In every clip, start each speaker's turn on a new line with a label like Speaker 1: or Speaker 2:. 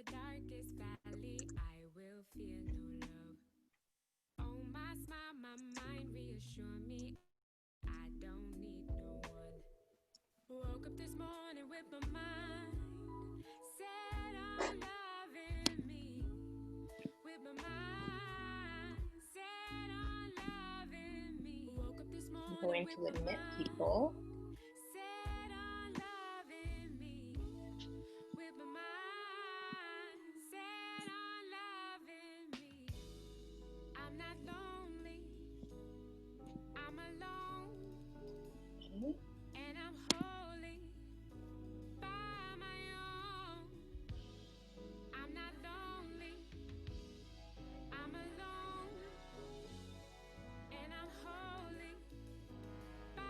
Speaker 1: darkest valley, I will fear no love. Oh, my smile, my mind reassure me I don't need no one. Woke up this morning with my mind set on loving me. With my mind set on loving me. Woke up this
Speaker 2: I'm
Speaker 1: morning
Speaker 2: going
Speaker 1: with
Speaker 2: to
Speaker 1: my
Speaker 2: admit people.
Speaker 1: mind set on loving me. With my mind set on loving me. I'm not lonely, I'm alone,
Speaker 2: Okay.
Speaker 1: and I'm holy by my own. I'm not lonely, I'm alone, and I'm holy by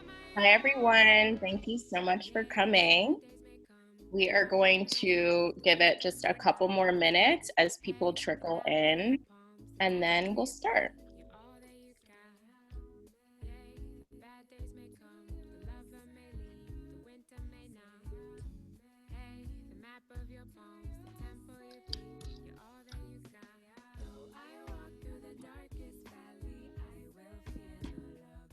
Speaker 1: my
Speaker 2: Hi,
Speaker 1: own.
Speaker 2: everyone. Thank you so much for
Speaker 1: Yeah, the bad
Speaker 2: coming.
Speaker 1: days may come,
Speaker 2: We are
Speaker 1: the
Speaker 2: going
Speaker 1: winter may
Speaker 2: to
Speaker 1: know.
Speaker 2: give it just a
Speaker 1: Hey,
Speaker 2: couple more minutes as people
Speaker 1: hey, the
Speaker 2: trickle
Speaker 1: map of your
Speaker 2: in,
Speaker 1: palms, the
Speaker 2: and then
Speaker 1: tempo
Speaker 2: we'll
Speaker 1: you beat,
Speaker 2: start.
Speaker 1: you're all that you got. Hey, the bad days may come, the lover may leave, the winter may not. Hey, the map of your palms, the tempo you beat, you're all that you got. Though I walk through the darkest valley, I will fear no love.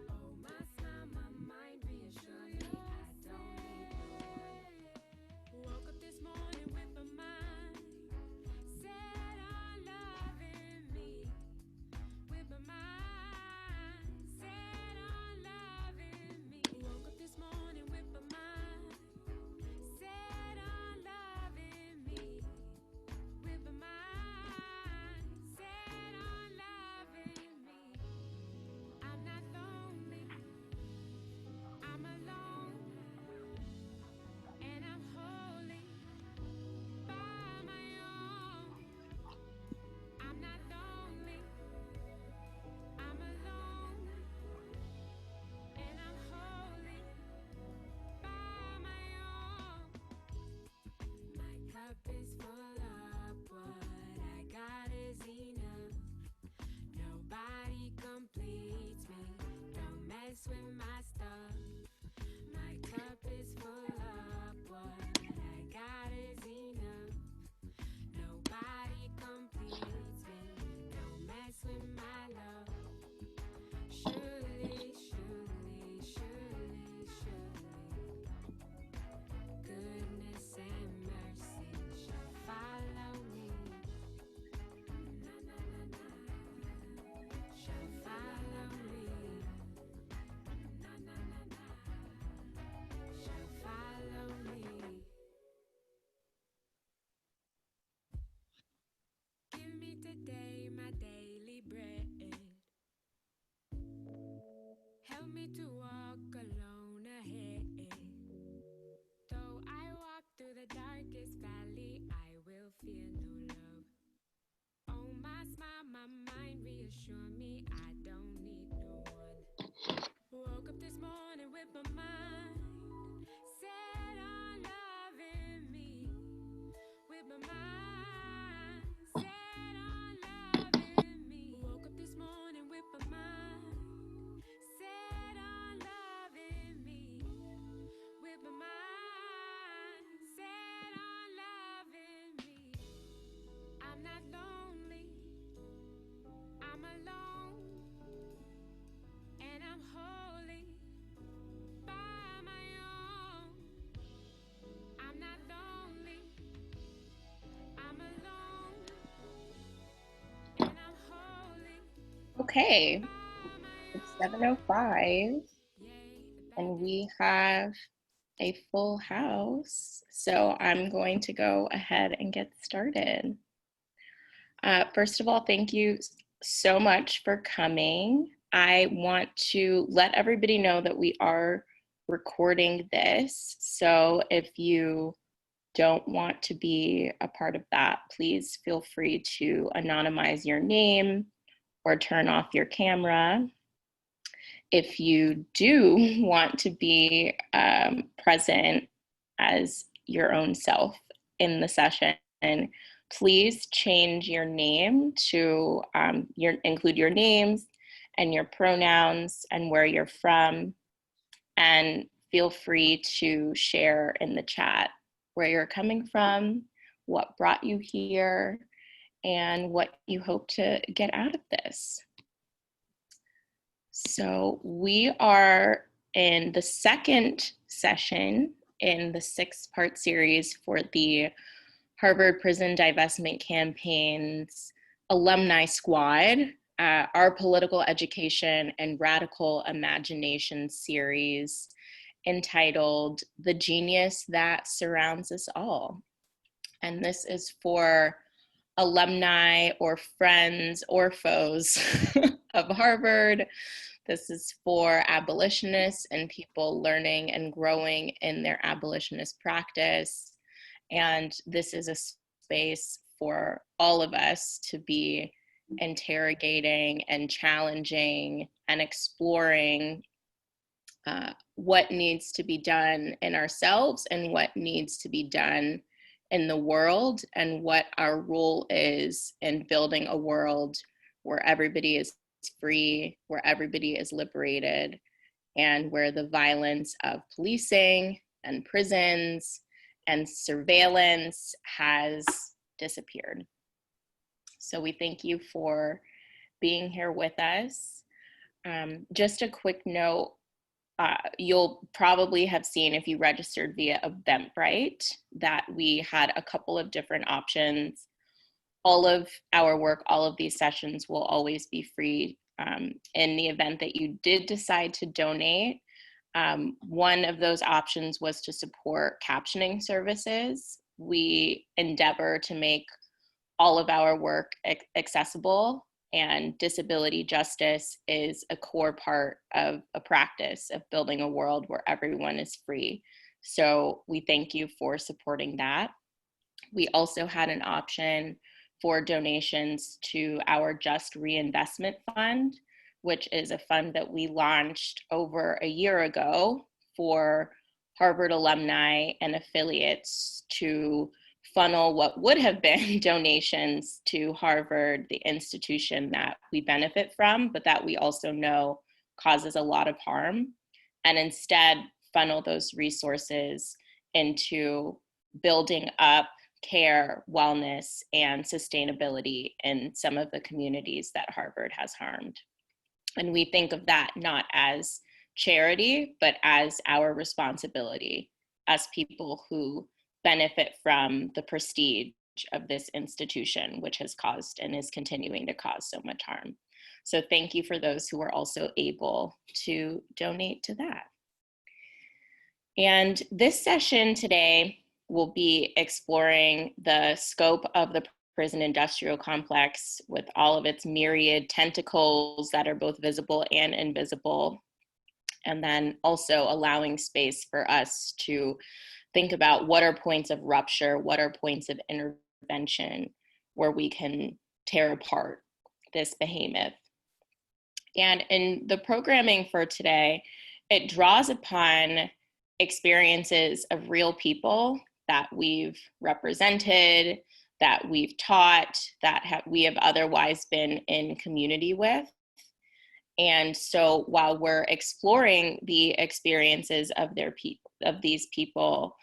Speaker 1: Oh, my smile, my mind reassure me I don't need no one. Woke up this morning with my mind set on loving me. With my mind set on loving me. Woke up this morning with my mind set on loving me. With my mind set on loving me. I'm not lonely, I'm alone, and I'm holy by my own. I'm not lonely, I'm alone, and I'm holy by my own. My cup is full up, what I got is enough. Nobody completes me, don't mess with my stuff. My cup is full up, what I got is enough. Nobody completes me, don't mess with my love. Surely, surely, surely, surely, goodness and mercy shall follow me. Na, na, na, na, shall follow me. Na, na, na, na, shall follow me. Give me today my daily bread. Help me to walk alone ahead. Though I walk through the darkest valley, I will fear no love. Oh, my smile, my mind reassure me I don't need no one. Woke up this morning with my mind set on loving me. With my mind set on loving me. Woke up this morning with my mind set on loving me. With my mind set on loving me. I'm not lonely, I'm alone, and I'm holy by my own. I'm not lonely, I'm alone, and I'm holy
Speaker 2: Okay,
Speaker 1: by my
Speaker 2: it's
Speaker 1: own.
Speaker 2: 7:05,
Speaker 1: Yay, the bad
Speaker 2: and
Speaker 1: days.
Speaker 2: we have a full house. So I'm going to go ahead and get started. First of all, thank you so much for coming. I want to let everybody know that we are recording this. So if you don't want to be a part of that, please feel free to anonymize your name or turn off your camera. If you do want to be present as your own self in the session, please change your name to include your names and your pronouns and where you're from, and feel free to share in the chat where you're coming from what brought you here, and what you hope to get out of this. So we are in the second session in the 6-part series for the Harvard Prison Divestment Campaign's Alumni Squad, our political education and radical imagination series entitled The Genius That Surrounds Us All. And this is for alumni or friends or foes of Harvard. This is for abolitionists and people learning and growing in their abolitionist practice. And this is a space for all of us to be interrogating and challenging and exploring what needs to be done in ourselves and what needs to be done in the world, and what our role is in building a world where everybody is free, where everybody is liberated, and where the violence of policing and prisons and surveillance has disappeared. So we thank you for being here with us. Just a quick note, you'll probably have seen if you registered via Eventbrite that we had a couple of different options. All of our work, all of these sessions will always be free. In the event that you did decide to donate, one of those options was to support captioning services. We endeavor to make all of our work accessible, and disability justice is a core part of a practice of building a world where everyone is free. So we thank you for supporting that. We also had an option for donations to our Just Reinvestment Fund, which is a fund that we launched over a year ago for Harvard alumni and affiliates to funnel what would have been donations to Harvard, the institution that we benefit from, but that we also know causes a lot of harm, and instead funnel those resources into building up care, wellness, and sustainability in some of the communities that Harvard has harmed. And we think of that not as charity, but as our responsibility as people who benefit from the prestige of this institution, which has caused and is continuing to cause so much harm. So thank you for those who are also able to donate to that. And this session today will be exploring the scope of the prison industrial complex with all of its myriad tentacles that are both visible and invisible, and then also allowing space for us to think about what are points of rupture, what are points of intervention where we can tear apart this behemoth. And in the programming for today, it draws upon experiences of real people that we've represented, that we've taught, that we have otherwise been in community with. And so while we're exploring the experiences of these people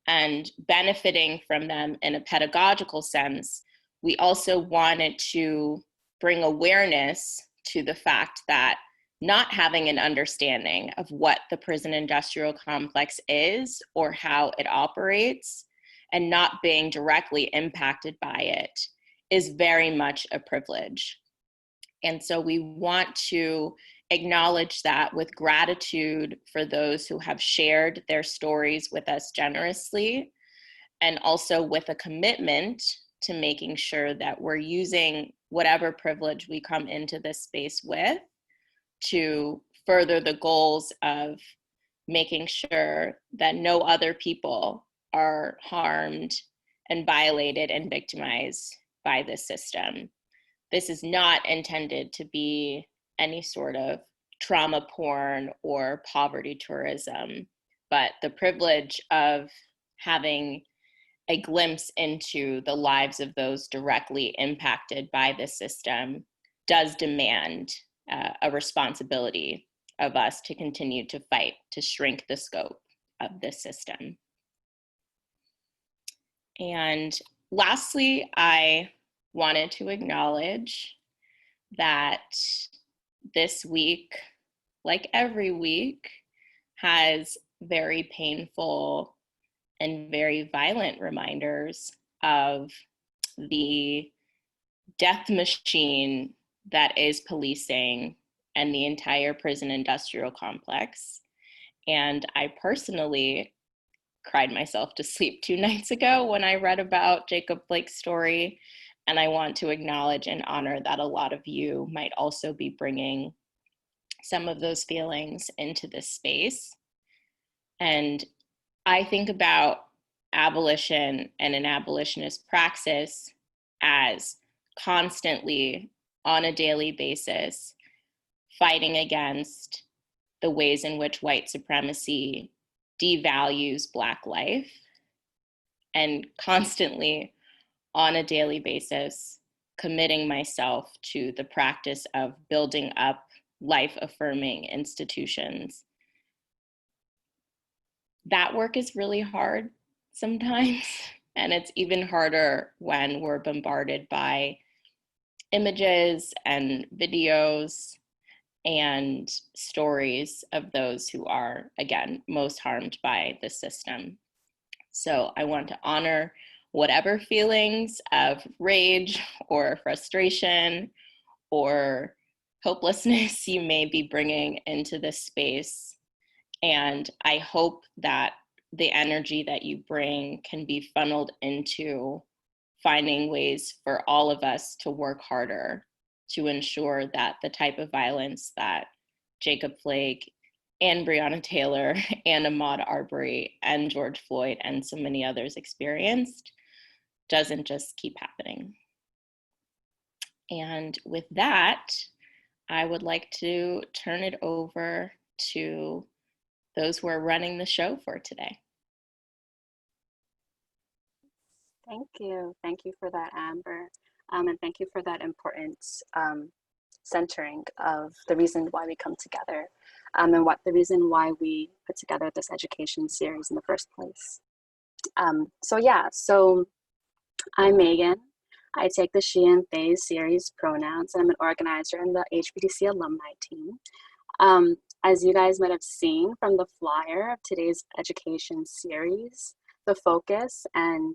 Speaker 2: and benefiting from them in a pedagogical sense, we also wanted to bring awareness to the fact that not having an understanding of what the prison industrial complex is or how it operates, and not being directly impacted by it, is very much a privilege. And so we want to acknowledge that with gratitude for those who have shared their stories with us generously, and also with a commitment to making sure that we're using whatever privilege we come into this space with to further the goals of making sure that no other people are harmed and violated and victimized by this system. This is not intended to be any sort of trauma porn or poverty tourism, but the privilege of having a glimpse into the lives of those directly impacted by this system does demand a responsibility of us to continue to fight to shrink the scope of this system. And lastly, I wanted to acknowledge that this week, like every week, has very painful and very violent reminders of the death machine that is policing and the entire prison industrial complex. And I personally cried myself to sleep 2 nights ago when I read about Jacob Blake's story. And I want to acknowledge and honor that a lot of you might also be bringing some of those feelings into this space. And I think about abolition and an abolitionist praxis as constantly, on a daily basis, fighting against the ways in which white supremacy devalues Black life, and constantly, on a daily basis, committing myself to the practice of building up life-affirming institutions. That work is really hard sometimes, and it's even harder when we're bombarded by images and videos and stories of those who are, again, most harmed by the system. So I want to honor whatever feelings of rage or frustration or hopelessness you may be bringing into this space. And I hope that the energy that you bring can be funneled into finding ways for all of us to work harder to ensure that the type of violence that Jacob Blake and Breonna Taylor and Ahmaud Arbery and George Floyd and so many others experienced doesn't just keep happening. And with that, I would like to turn it over to those who are running the show for today.
Speaker 3: Thank you. Thank you for that, Amber. And thank you for that important centering of the reason why we come together and what the reason why we put together this education series in the first place. So I'm Megan. I take the she and they series pronouns, and I'm an organizer in the HBDC alumni team. As you guys might have seen from the flyer of today's education series, the focus and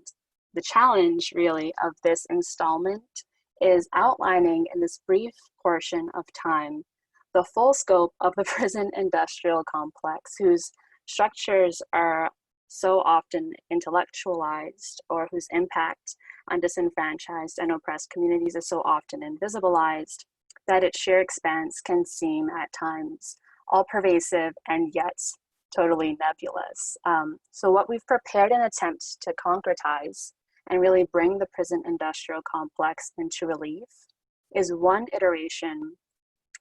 Speaker 3: the challenge really of this installment is outlining in this brief portion of time the full scope of the prison industrial complex, whose structures are so often intellectualized, or whose impact on disenfranchised and oppressed communities is so often invisibilized, that its sheer expanse can seem at times all pervasive and yet totally nebulous. So what we've prepared in an attempt to concretize and really bring the prison industrial complex into relief is one iteration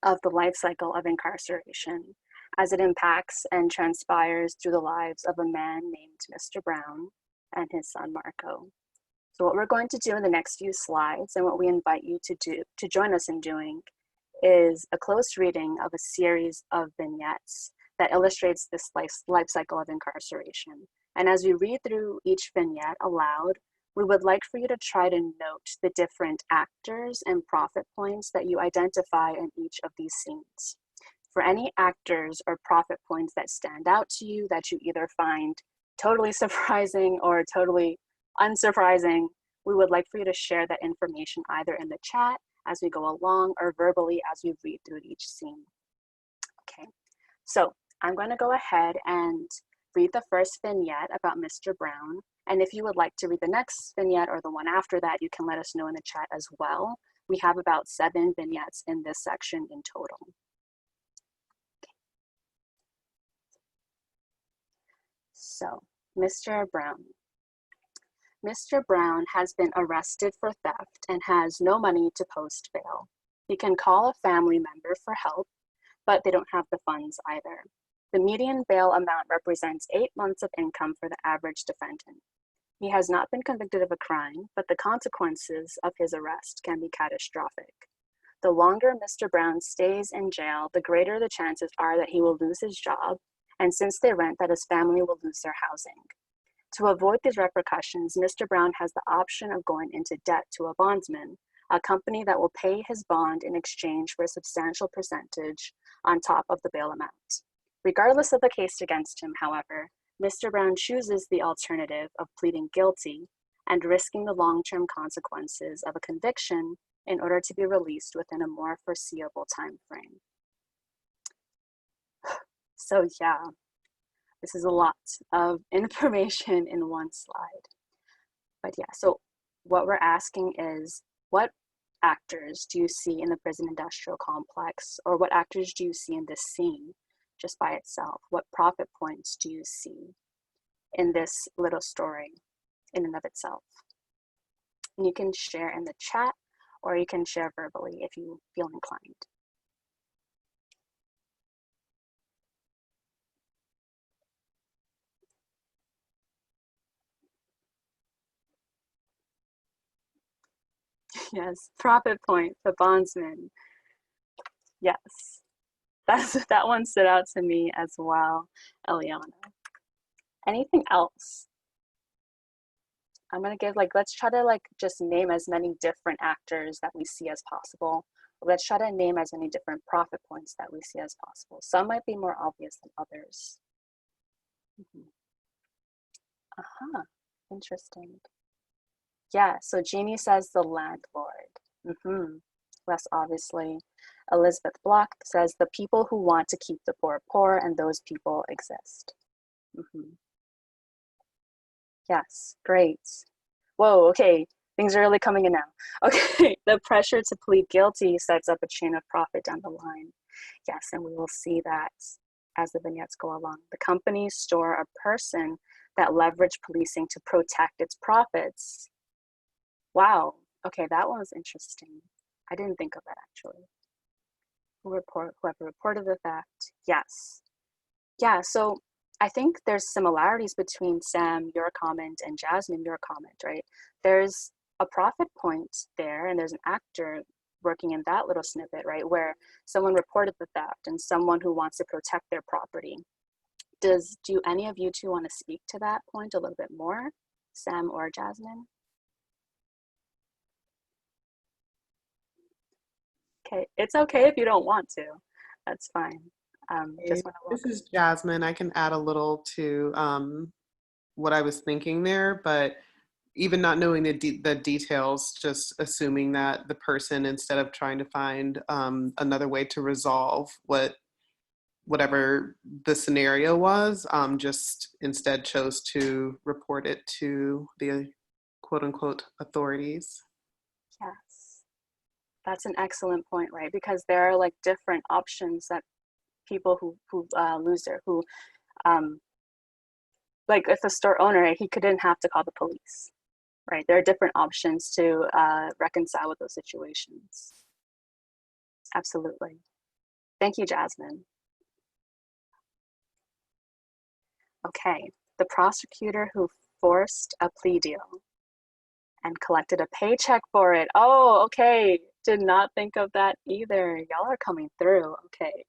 Speaker 3: of the life cycle of incarceration as it impacts and transpires through the lives of a man named Mr. Brown and his son Marco. So what we're going to do in the next few slides, and what we invite you to join us in doing, is a close reading of a series of vignettes that illustrates this life cycle of incarceration. And as we read through each vignette aloud, we would like for you to try to note the different actors and profit points that you identify in each of these scenes. For any actors or profit points that stand out to you, that you either find totally surprising or totally unsurprising, we would like for you to share that information either in the chat as we go along or verbally as we read through each scene. Okay, so I'm going to go ahead and read the first vignette about Mr. Brown. And if you would like to read the next vignette or the one after that, you can let us know in the chat as well. We have about 7 vignettes in this section in total. Okay. So, Mr. Brown. Mr. Brown has been arrested for theft and has no money to post bail. He can call a family member for help, but they don't have the funds either. The median bail amount represents 8 months of income for the average defendant. He has not been convicted of a crime, but the consequences of his arrest can be catastrophic. The longer Mr. Brown stays in jail, the greater the chances are that he will lose his job, and since they rent, that his family will lose their housing. To avoid these repercussions, Mr. Brown has the option of going into debt to a bondsman, a company that will pay his bond in exchange for a substantial percentage on top of the bail amount. Regardless of the case against him, however, Mr. Brown chooses the alternative of pleading guilty and risking the long-term consequences of a conviction in order to be released within a more foreseeable time frame. So yeah, this is a lot of information in one slide. But yeah, so what we're asking is, what actors do you see in the prison industrial complex, or what actors do you see in this scene just by itself? What profit points do you see in this little story in and of itself? And you can share in the chat, or you can share verbally if you feel inclined. Yes, profit point, the bondsman. Yes, that one stood out to me as well, Eliana. Anything else? I'm gonna give, let's try to just name as many different actors that we see as possible. Let's try to name as many different profit points that we see as possible. Some might be more obvious than others. Interesting. Yeah, so Jeannie says the landlord. Less obviously. Elizabeth Block says the people who want to keep the poor poor, and those people exist. Yes, great. Whoa, okay, things are really coming in now. Okay, the pressure to plead guilty sets up a chain of profit down the line. Yes, and we will see that as the vignettes go along. The companies, store, or person that leverage policing to protect its profits. Wow, okay, that one was interesting. I didn't think of that actually. Whoever reported the fact, yes. Yeah, so I think there's similarities between Sam, your comment, and Jasmine, your comment, right? There's a profit point there, and there's an actor working in that little snippet, right? Where someone reported the theft and someone who wants to protect their property. Do any of you two want to speak to that point a little bit more, Sam or Jasmine? Okay, it's okay if you don't want to. That's fine.
Speaker 4: This is Jasmine. I can add a little to what I was thinking there, but even not knowing the details, just assuming that the person, instead of trying to find another way to resolve whatever the scenario was, just instead chose to report it to the quote unquote authorities.
Speaker 3: Yes, that's an excellent point, right? Because there are different options that people who lose their, if the store owner, he didn't have to call the police, right? There are different options to reconcile with those situations. Absolutely. Thank you, Jasmine. Okay, the prosecutor who forced a plea deal and collected a paycheck for it. Oh, okay, did not think of that either. Y'all are coming through, okay.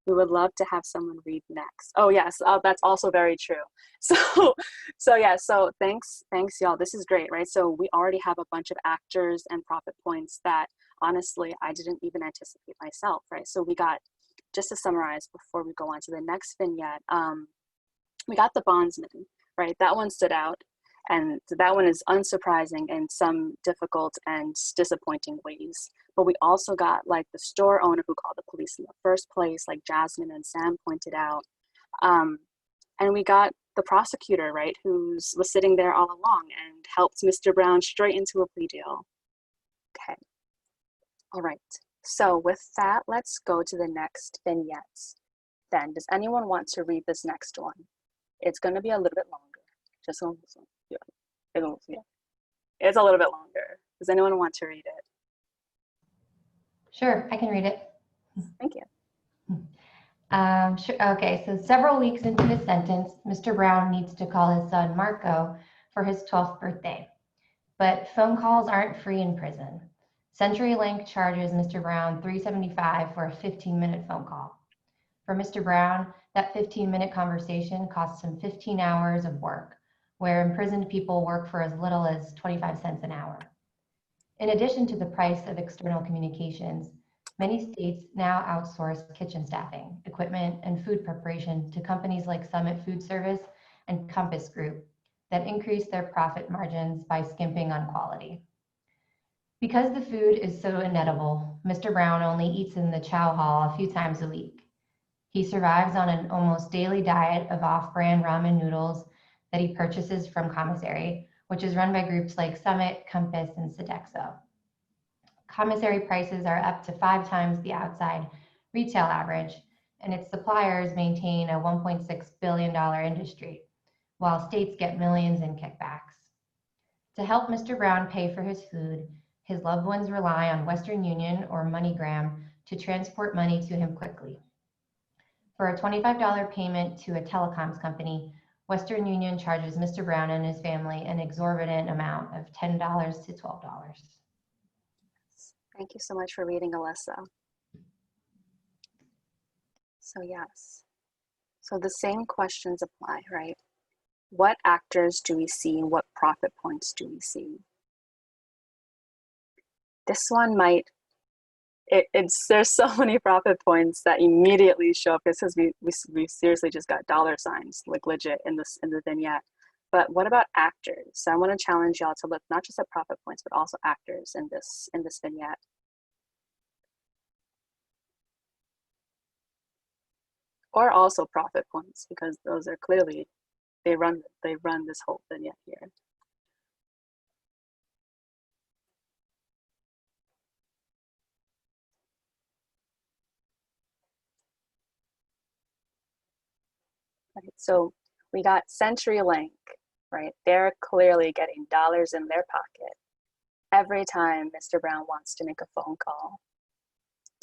Speaker 3: We would love to have someone read next. Oh yes, that's also very true. So thanks y'all. This is great, right? So we already have a bunch of actors and profit points that honestly I didn't even anticipate myself, right? So we got, just to summarize before we go on to the next vignette, we got the bondsman, right? That one stood out, and that one is unsurprising in some difficult and disappointing ways. But we also got the store owner who called the police in the first place, like Jasmine and Sam pointed out. And we got the prosecutor, right, who was sitting there all along and helped Mr. Brown straight into a plea deal. Okay, all right. So with that, let's go to the next vignettes. Then, does anyone want to read this next one? It's going to be a little bit longer. Just yeah. It's a little bit longer. Does anyone want to read it?
Speaker 5: Sure, I can read it.
Speaker 3: Thank you.
Speaker 5: Sure. Okay, so several weeks into his sentence, Mr. Brown needs to call his son Marco for his 12th birthday. But phone calls aren't free in prison. CenturyLink charges Mr. Brown $3.75 for a 15-minute phone call. For Mr. Brown, that 15-minute conversation costs him 15 hours of work, where imprisoned people work for as little as 25 cents an hour. In addition to the price of external communications, many states now outsource kitchen staffing, equipment, and food preparation to companies like Summit Food Service and Compass Group that increase their profit margins by skimping on quality. Because the food is so inedible, Mr. Brown only eats in the chow hall a few times a week. He survives on an almost daily diet of off-brand ramen noodles that he purchases from Commissary, which is run by groups like Summit, Compass, and Sodexo. Commissary prices are up to 5 times the outside retail average, and its suppliers maintain a $1.6 billion industry, while states get millions in kickbacks. To help Mr. Brown pay for his food, his loved ones rely on Western Union or MoneyGram to transport money to him quickly. For a $25 payment to a telecoms company, Western Union charges Mr. Brown and his family an exorbitant amount of $10 to $12.
Speaker 3: Thank you so much for reading, Alyssa. So yes, so the same questions apply, right? What actors do we see? What profit points do we see? This one might, there's so many profit points that immediately show up because we seriously just got dollar signs, like legit in the vignette. But what about actors? So I want to challenge y'all to look not just at profit points, but also actors in this vignette. Or also profit points, because those are clearly, they run this whole vignette here. Right, so we got CenturyLink, right? They're clearly getting dollars in their pocket every time Mr. Brown wants to make a phone call.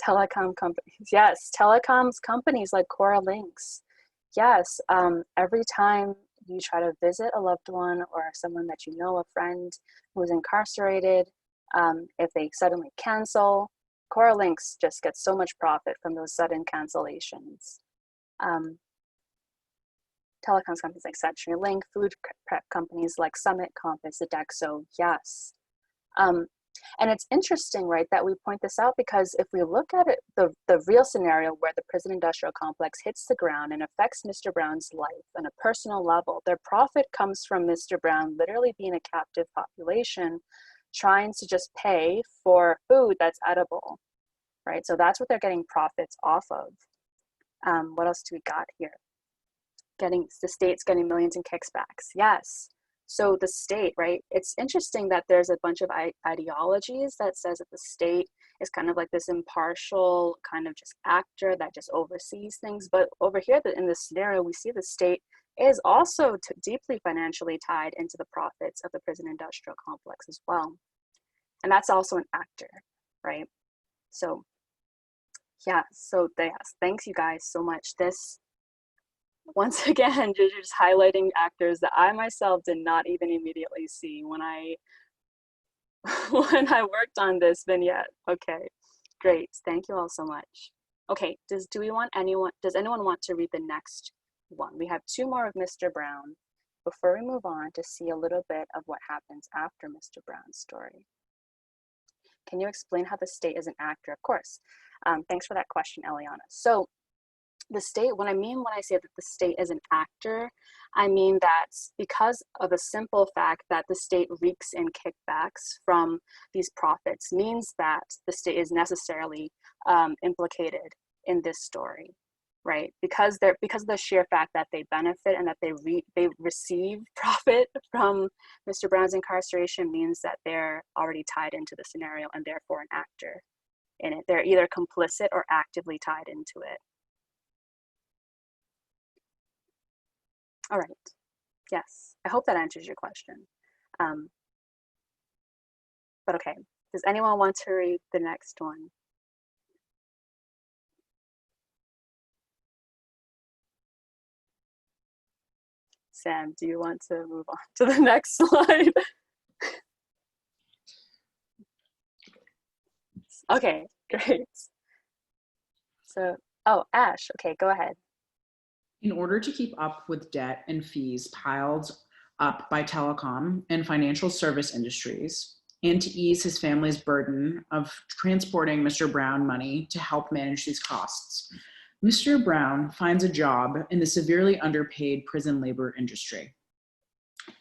Speaker 3: Telecom companies, yes, telecoms companies like CoraLinks. Yes, every time you try to visit a loved one or someone that you know, a friend who is incarcerated, if they suddenly cancel, CoraLinks just gets so much profit from those sudden cancellations. Telecoms companies like CenturyLink, food prep companies like Summit, Compass, Sodexo, yes. And it's interesting, right, that we point this out, because if we look at it, the real scenario where the prison industrial complex hits the ground and affects Mr. Brown's life on a personal level, their profit comes from Mr. Brown literally being a captive population, trying to just pay for food that's edible, right? So that's what they're getting profits off of. What else do we got here? The state's getting millions in kickbacks, yes. So the state, right, it's interesting that there's a bunch of ideologies that says that the state is kind of like this impartial kind of just actor that just oversees things. But over here in this scenario, we see the state is also deeply financially tied into the profits of the prison industrial complex as well. And that's also an actor, right? So yeah, so yes, thanks you guys so much. This, once again, just highlighting actors that I myself did not even immediately see when I worked on this vignette. Okay, great. Thank you all so much. Okay, does anyone want to read the next one? We have 2 more of Mr. Brown before we move on to see a little bit of what happens after Mr. Brown's story. Can you explain how the state is an actor? Of course. Thanks for that question, Eliana. So the state, when I say that the state is an actor, I mean that because of a simple fact that the state reeks in kickbacks from these profits means that the state is necessarily implicated in this story, right? Because of the sheer fact that they benefit and that they receive profit from Mr. Brown's incarceration means that they're already tied into the scenario and therefore an actor in it. They're either complicit or actively tied into it. All right, yes, I hope that answers your question. But okay, does anyone want to read the next one? Sam, do you want to move on to the next slide? Okay, great. So, oh, Ash, okay, go ahead.
Speaker 6: In order to keep up with debt and fees piled up by telecom and financial service industries, and to ease his family's burden of transporting Mr. Brown money to help manage these costs, Mr. Brown finds a job in the severely underpaid prison labor industry.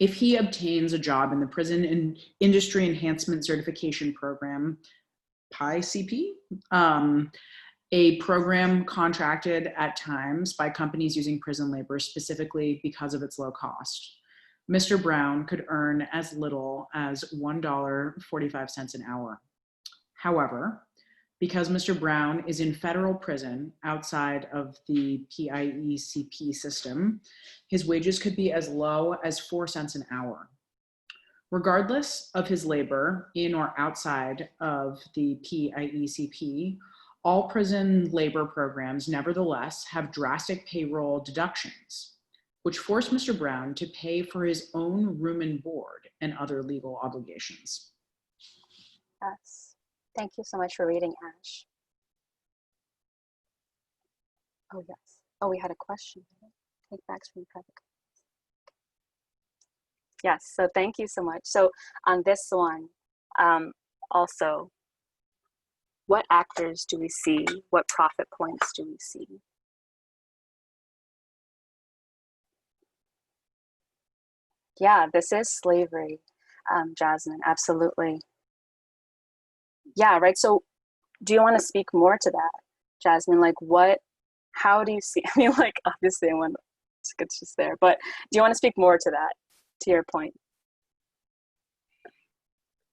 Speaker 6: If he obtains a job in the Prison Industry Enhancement Certification Program, PICP, a program contracted at times by companies using prison labor specifically because of its low cost, Mr. Brown could earn as little as $1.45 an hour. However, because Mr. Brown is in federal prison outside of the PIECP system, his wages could be as low as 4 cents an hour. Regardless of his labor in or outside of the PIECP, all prison labor programs nevertheless have drastic payroll deductions, which force Mr. Brown to pay for his own room and board and other legal obligations.
Speaker 3: Yes. Thank you so much for reading, Ash. Oh, yes. Oh, we had a question. Take backs from private. Yes, so thank you so much. So on this one, also, what actors do we see? What profit points do we see? Yeah, this is slavery, Jasmine, absolutely. Yeah, right. So do you want to speak more to that, Jasmine? Like how do you see, I mean, like, obviously I want it's just there, but do you want to speak more to that, to your point?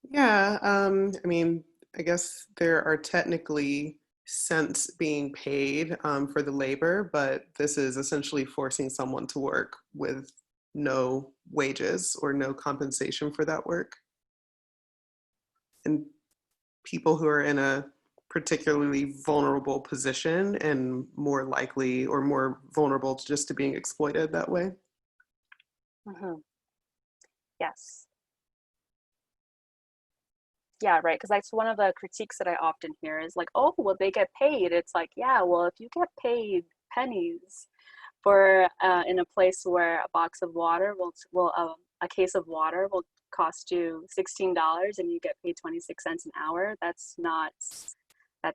Speaker 4: Yeah, I mean, I guess there are technically cents being paid for the labor, but this is essentially forcing someone to work with no wages or no compensation for that work. And people who are in a particularly vulnerable position and more likely or more vulnerable just to being exploited that way.
Speaker 3: Mm-hmm. Yes. Yeah, right. Because that's one of the critiques that I often hear is like, oh, well, they get paid. It's like, yeah, well, if you get paid pennies for in a place where a box of water a case of water will cost you $16 and you get paid 26 cents an hour, that's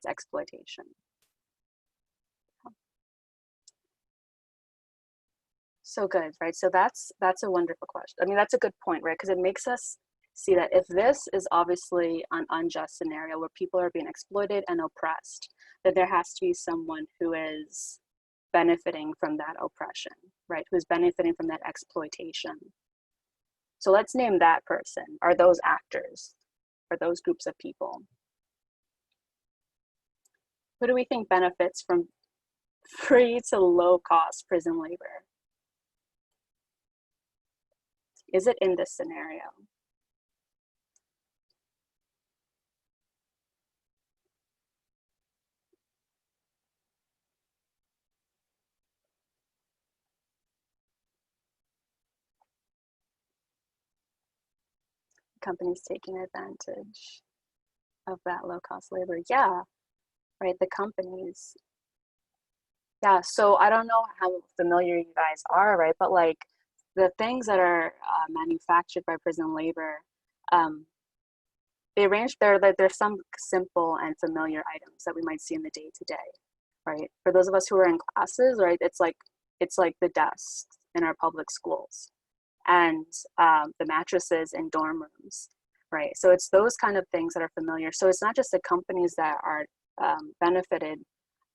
Speaker 3: exploitation. So good, right? So that's a wonderful question. I mean, that's a good point, right? Because it makes us see that if this is obviously an unjust scenario where people are being exploited and oppressed, that there has to be someone who is benefiting from that oppression, right? Who's benefiting from that exploitation. So let's name that person, or those actors, or those groups of people. Who do we think benefits from free to low cost prison labor? Is it in this scenario? Companies taking advantage of that low cost labor. Yeah, right, the companies. Yeah, so I don't know how familiar you guys are, right? But like the things that are manufactured by prison labor, there's some simple and familiar items that we might see in the day to day, right? For those of us who are in classes, right, it's like the desks in our public schools and the mattresses in dorm rooms, right? So it's those kind of things that are familiar. So it's not just the companies that are benefited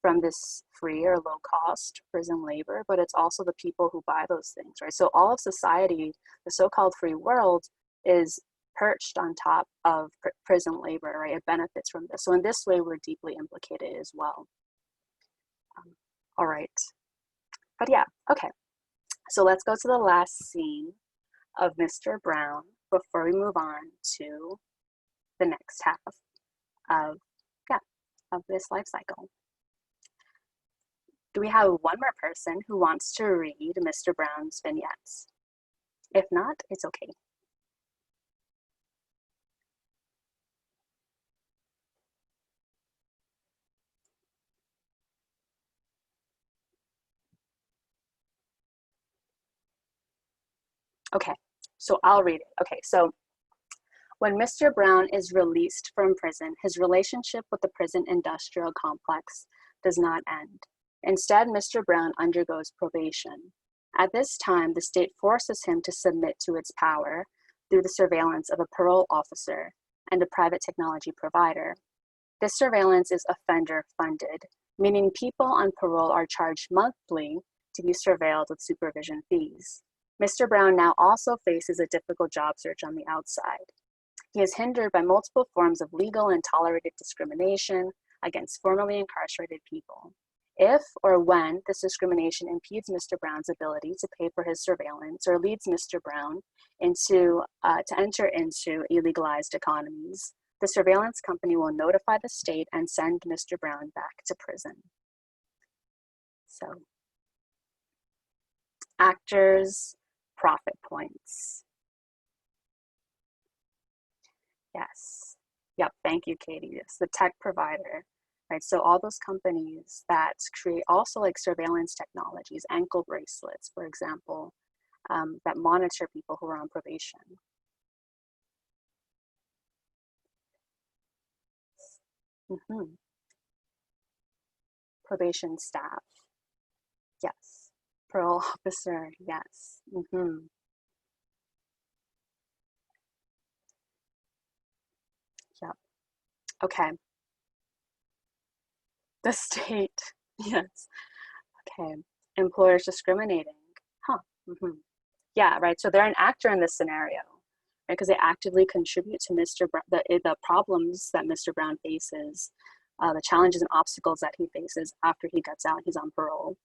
Speaker 3: from this free or low cost prison labor, but it's also the people who buy those things, right? So all of society, the so-called free world, is perched on top of prison labor, right? It benefits from this. So in this way, we're deeply implicated as well. All right. But yeah, okay. So let's go to the last scene of Mr. Brown before we move on to the next half of this life cycle. Do we have one more person who wants to read Mr. Brown's vignettes? If not, it's okay. Okay, So I'll read it. Okay, so when Mr. Brown is released from prison, his relationship with the prison industrial complex does not end. Instead, Mr. Brown undergoes probation. At this time, the state forces him to submit to its power through the surveillance of a parole officer and a private technology provider. This surveillance is offender funded, meaning people on parole are charged monthly to be surveilled with supervision fees. Mr. Brown now also faces a difficult job search on the outside. He is hindered by multiple forms of legal and tolerated discrimination against formerly incarcerated people. If or when this discrimination impedes Mr. Brown's ability to pay for his surveillance or leads Mr. Brown to enter into illegalized economies, the surveillance company will notify the state and send Mr. Brown back to prison. So, actors, profit points. Yes. Yep. Thank you, Katie. Yes, the tech provider. Right, so all those companies that create also like surveillance technologies, ankle bracelets, for example, that monitor people who are on probation. Probation staff, yes. Parole officer, yes. Yep. Okay. The state, yes. Okay. Employers discriminating, huh. Yeah, right. So they're an actor in this scenario, right? Because they actively contribute to the problems that Mr. Brown faces, the challenges and obstacles that he faces after he gets out, he's on parole.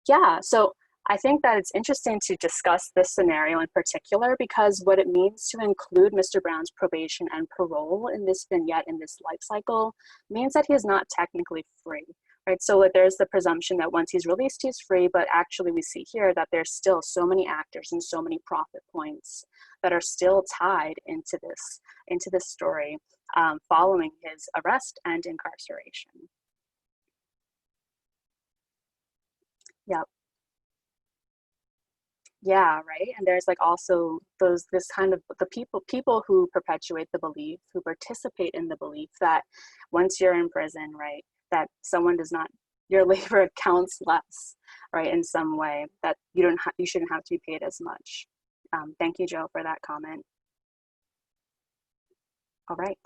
Speaker 3: Yeah, so I think that it's interesting to discuss this scenario in particular because what it means to include Mr. Brown's probation and parole in this vignette, in this life cycle, means that he is not technically free, right? So there's the presumption that once he's released, he's free, but actually we see here that there's still so many actors and so many profit points that are still tied into this story following his arrest and incarceration. Yep. Yeah, right. And there's like also this kind of the people who perpetuate the belief, who participate in the belief that once you're in prison, right, that your labor counts less, right, in some way, that you shouldn't have to be paid as much. Thank you, Joe, for that comment. All right.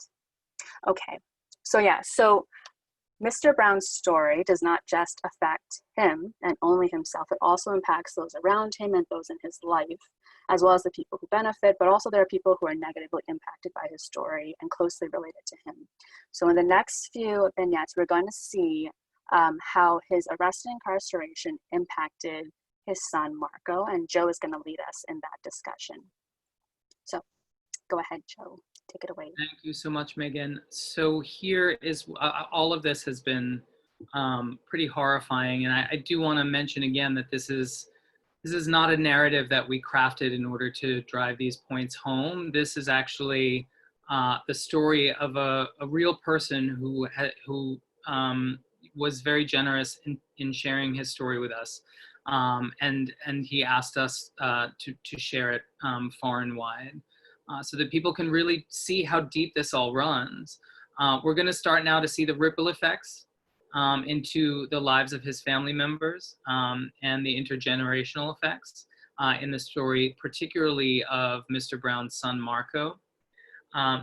Speaker 3: Okay. So yeah, so Mr. Brown's story does not just affect him and only himself, it also impacts those around him and those in his life, as well as the people who benefit, but also there are people who are negatively impacted by his story and closely related to him. So in the next few vignettes, we're going to see how his arrest and incarceration impacted his son, Marco, and Joe is going to lead us in that discussion. So go ahead, Joe. Take it away.
Speaker 7: Thank you so much, Megan. So here is, all of this has been pretty horrifying. And I do want to mention again that this is not a narrative that we crafted in order to drive these points home. This is actually the story of a real person who was very generous in sharing his story with us. And he asked us to share it far and wide. So that people can really see how deep this all runs. We're going to start now to see the ripple effects into the lives of his family members and the intergenerational effects in the story, particularly of Mr. Brown's son, Marco.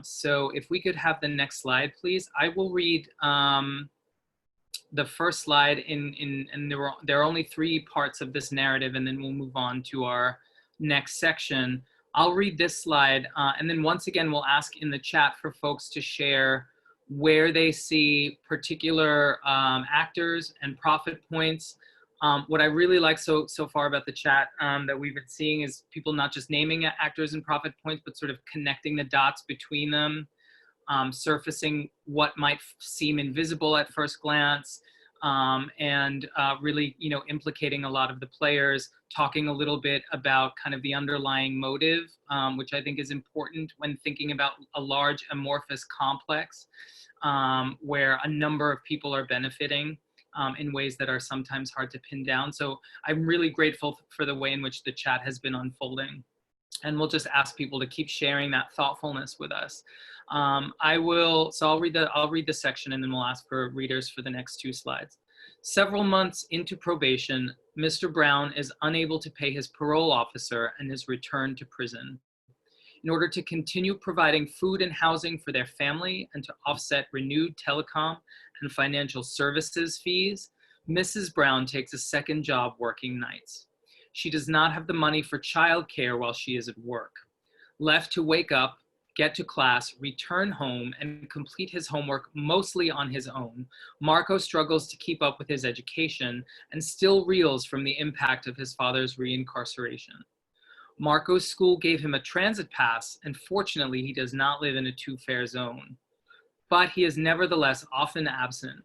Speaker 7: So if we could have the next slide, please. I will read the first slide and there are only 3 parts of this narrative, and then we'll move on to our next section. I'll read this slide, and then once again, we'll ask in the chat for folks to share where they see particular actors and profit points. What I really like so far about the chat that we've been seeing is people not just naming actors and profit points, but sort of connecting the dots between them, surfacing what might seem invisible at first glance, and really, implicating a lot of the players, talking a little bit about kind of the underlying motive, which I think is important when thinking about a large amorphous complex where a number of people are benefiting in ways that are sometimes hard to pin down. So I'm really grateful for the way in which the chat has been unfolding. And we'll just ask people to keep sharing that thoughtfulness with us. I'll read the section and then we'll ask for readers for the next 2 slides. Several months into probation, Mr. Brown is unable to pay his parole officer and is returned to prison. In order to continue providing food and housing for their family and to offset renewed telecom and financial services fees, Mrs. Brown takes a second job working nights. She does not have the money for childcare while she is at work. Left to wake up, get to class, return home, and complete his homework mostly on his own, Marco struggles to keep up with his education and still reels from the impact of his father's reincarceration. Marco's school gave him a transit pass, and fortunately, he does not live in a 2-fare zone. But he is nevertheless often absent.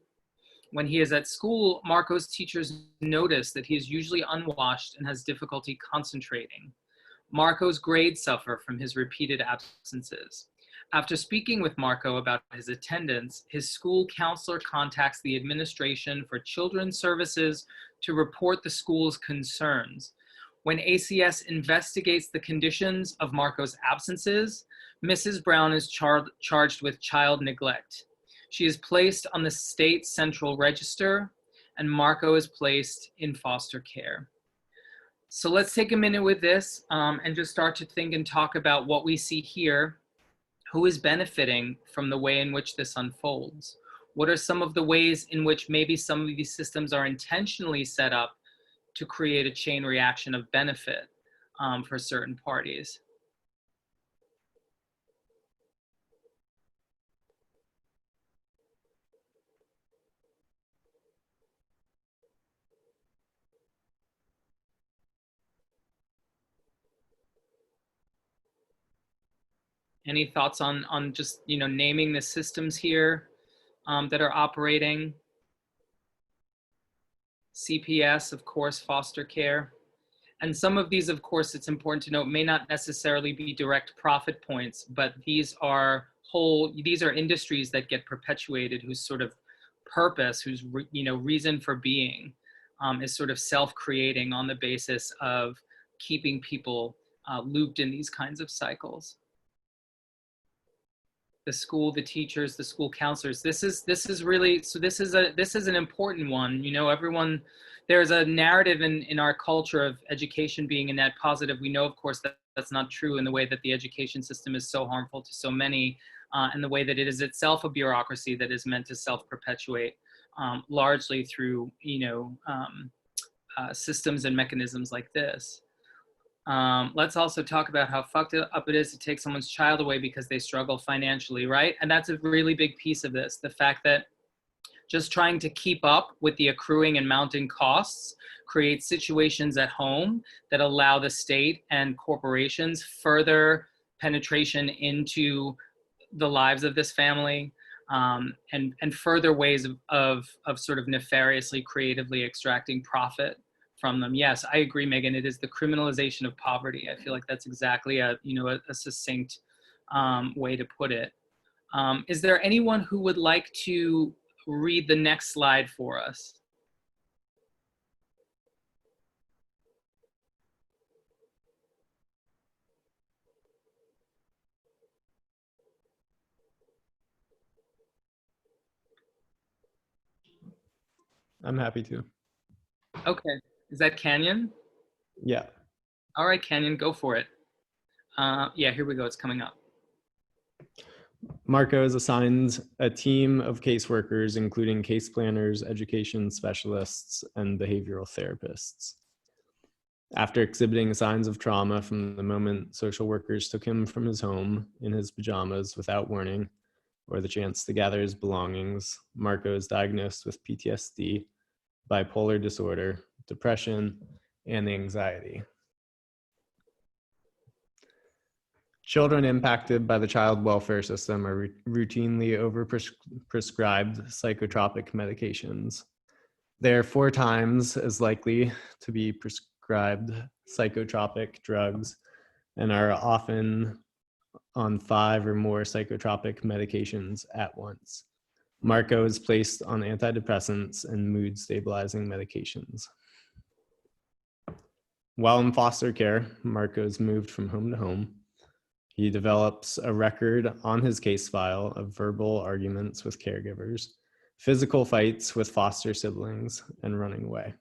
Speaker 7: When he is at school, Marco's teachers notice that he is usually unwashed and has difficulty concentrating. Marco's grades suffer from his repeated absences. After speaking with Marco about his attendance, his school counselor contacts the Administration for Children's Services to report the school's concerns. When ACS investigates the conditions of Marco's absences, Mrs. Brown is charged with child neglect. She is placed on the state central register, and Marco is placed in foster care. So let's take a minute with this and just start to think and talk about what we see here. Who is benefiting from the way in which this unfolds? What are some of the ways in which maybe some of these systems are intentionally set up to create a chain reaction of benefit for certain parties? Any thoughts on just, naming the systems here that are operating? CPS, of course, foster care. And some of these, of course, it's important to note, may not necessarily be direct profit points, but these are industries that get perpetuated whose sort of purpose, whose reason for being is sort of self-creating on the basis of keeping people looped in these kinds of cycles. The school, the teachers, the school counselors. This is an important one. There's a narrative in our culture of education being a net positive. We know, of course, that that's not true in the way that the education system is so harmful to so many, and the way that it is itself a bureaucracy that is meant to self-perpetuate, largely through systems and mechanisms like this. Let's also talk about how fucked up it is to take someone's child away because they struggle financially, right? And that's a really big piece of this. The fact that just trying to keep up with the accruing and mounting costs creates situations at home that allow the state and corporations further penetration into the lives of this family, and further ways of sort of nefariously, creatively extracting profit from them. Yes, I agree, Megan. It is the criminalization of poverty. I feel like that's exactly a succinct way to put it. Is there anyone who would like to read the next slide for us?
Speaker 8: I'm happy to.
Speaker 7: Okay. Is that Canyon?
Speaker 8: Yeah.
Speaker 7: All right, Canyon, go for it. Yeah, here we go. It's coming up.
Speaker 8: Marco is assigned a team of caseworkers, including case planners, education specialists, and behavioral therapists. After exhibiting signs of trauma from the moment social workers took him from his home in his pajamas without warning or the chance to gather his belongings, Marco is diagnosed with PTSD, bipolar disorder, depression, and anxiety. Children impacted by the child welfare system are routinely overprescribed psychotropic medications. They are 4 times as likely to be prescribed psychotropic drugs and are often on 5 or more psychotropic medications at once. Marco is placed on antidepressants and mood stabilizing medications. While in foster care, Marco's moved from home to home. He develops a record on his case file of verbal arguments with caregivers, physical fights with foster siblings, and running away.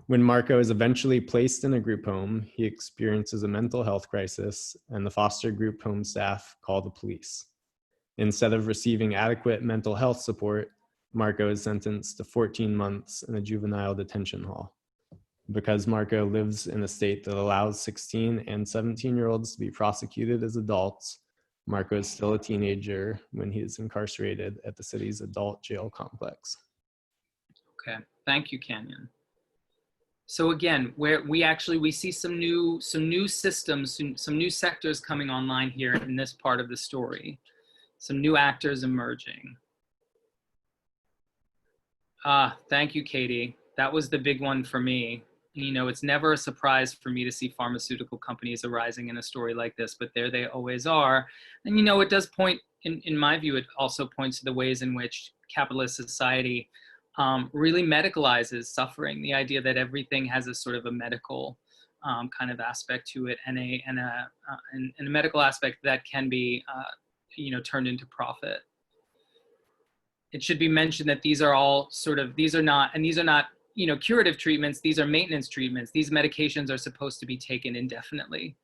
Speaker 8: When Marco is eventually placed in a group home, he experiences a mental health crisis, and the foster group home staff call the police. Instead of receiving adequate mental health support, Marco is sentenced to 14 months in a juvenile detention hall. Because Marco lives in a state that allows 16 and 17-year-olds to be prosecuted as adults, Marco is still a teenager when he is incarcerated at the city's adult jail complex.
Speaker 7: Okay, thank you, Canyon. So again, we see some new systems, some new sectors coming online here in this part of the story. Some new actors emerging. Thank you, Katie. That was the big one for me. You know, it's never a surprise for me to see pharmaceutical companies arising in a story like this, but there they always are. And, you know, it does point, in my view, it also points to the ways in which capitalist society really medicalizes suffering, the idea that everything has a sort of a medical kind of aspect to it, and a medical aspect that can be, you know, turned into profit. It should be mentioned that these are all these are not, you know, curative treatments. These are maintenance treatments. These medications are supposed to be taken indefinitely.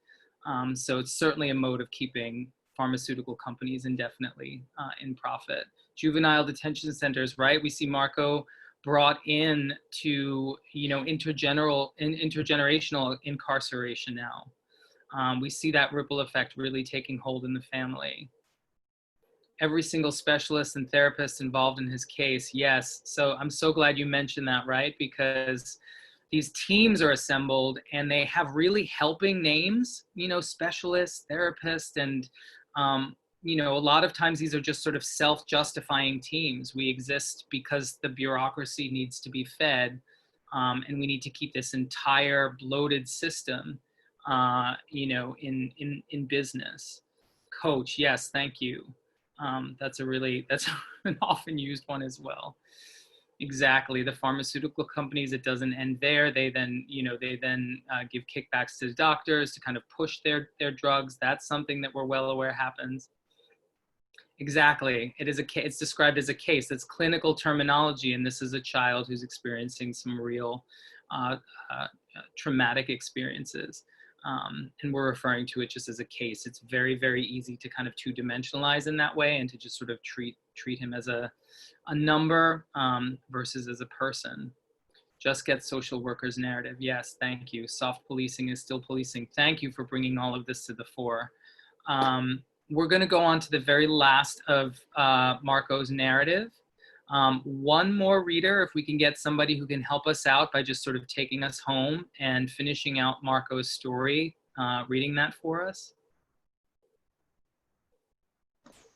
Speaker 7: So it's certainly a mode of keeping pharmaceutical companies indefinitely in profit. Juvenile detention centers, right? We see Marco brought in to, you know, intergenerational incarceration now. We see that ripple effect really taking hold in the family. Every single specialist and therapist involved in his case, yes. So I'm so glad you mentioned that, right? Because these teams are assembled and they have really helping names, you know, specialists, therapists, and, you know, a lot of times these are just sort of self-justifying teams. We exist because the bureaucracy needs to be fed, and we need to keep this entire bloated system, you know, in business. Coach, yes, thank you. That's an often used one as well. Exactly. The pharmaceutical companies, it doesn't end there. They then, you know, give kickbacks to doctors to kind of push their drugs. That's something that we're well aware happens. Exactly. It's described as a case. That's clinical terminology, and this is a child who's experiencing some real traumatic experiences. And we're referring to it just as a case. It's very, very easy to kind of two-dimensionalize in that way and to just sort of treat him as a number versus as a person. Just get social workers narrative. Yes, thank you. Soft policing is still policing. Thank you for bringing all of this to the fore. We're going to go on to the very last of Marco's narrative. One more reader, if we can get somebody who can help us out by just sort of taking us home and finishing out Marco's story, reading that for us.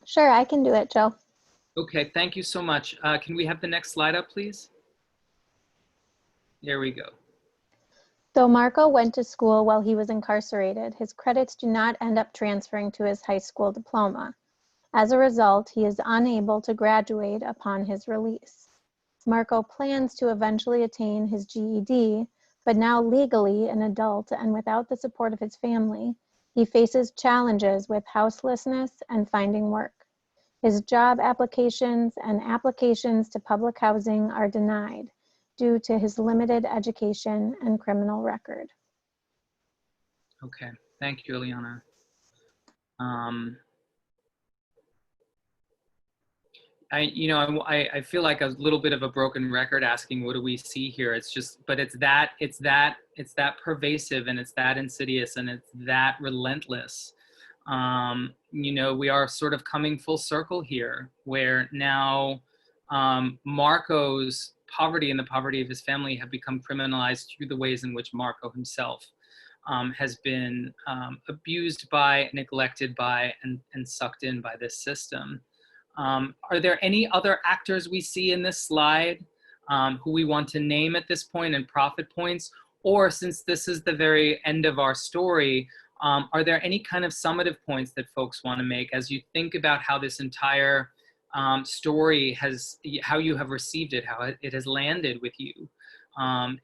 Speaker 9: Sure, I can do it, Joe.
Speaker 7: Okay, thank you so much. Can we have the next slide up, please? There we go.
Speaker 9: Though Marco went to school while he was incarcerated, his credits do not end up transferring to his high school diploma. As a result, he is unable to graduate upon his release. Marco plans to eventually attain his GED, but now legally an adult and without the support of his family, he faces challenges with houselessness and finding work. His job applications and applications to public housing are denied due to his limited education and criminal record.
Speaker 7: Okay, thank you, Eliana. I feel like a little bit of a broken record asking what do we see here. It's just, but it's that pervasive, and it's that insidious, and it's that relentless. You know, we are sort of coming full circle here, where now Marco's poverty and the poverty of his family have become criminalized through the ways in which Marco himself has been abused by, neglected by, and sucked in by this system. Are there any other actors we see in this slide who we want to name at this point and profit points? Or since this is the very end of our story, are there any kind of summative points that folks want to make as you think about how this entire story how you have received it, how it has landed with you?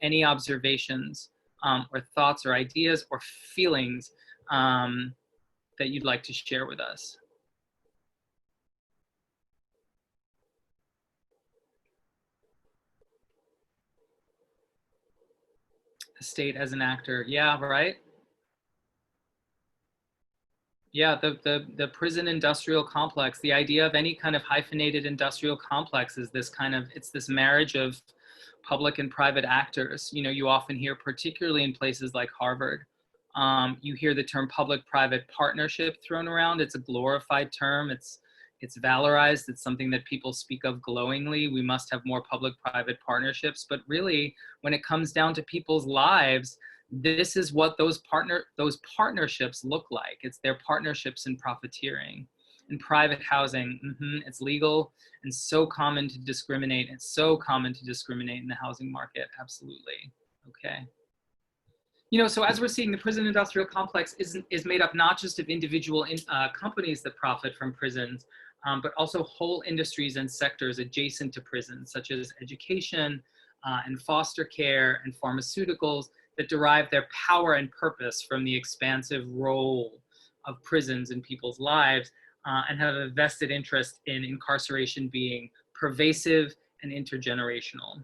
Speaker 7: Any observations or thoughts or ideas or feelings that you'd like to share with us. The state as an actor. Yeah, right. Yeah, the prison industrial complex, the idea of any kind of hyphenated industrial complex is this kind of, it's this marriage of public and private actors. You know, you often hear, particularly in places like Harvard, you hear the term public-private partnership thrown around. It's a glorified term. It's valorized. It's something that people speak of glowingly. We must have more public-private partnerships. But really, when it comes down to people's lives, this is what those partnerships look like. It's their partnerships in profiteering. In private housing, it's legal and so common to discriminate. It's so common to discriminate in the housing market. Absolutely. Okay. You know, so as we're seeing, the prison industrial complex is made up not just of individual companies that profit from prisons, but also whole industries and sectors adjacent to prisons, such as education and foster care and pharmaceuticals that derive their power and purpose from the expansive role of prisons in people's lives, and have a vested interest in incarceration being pervasive and intergenerational.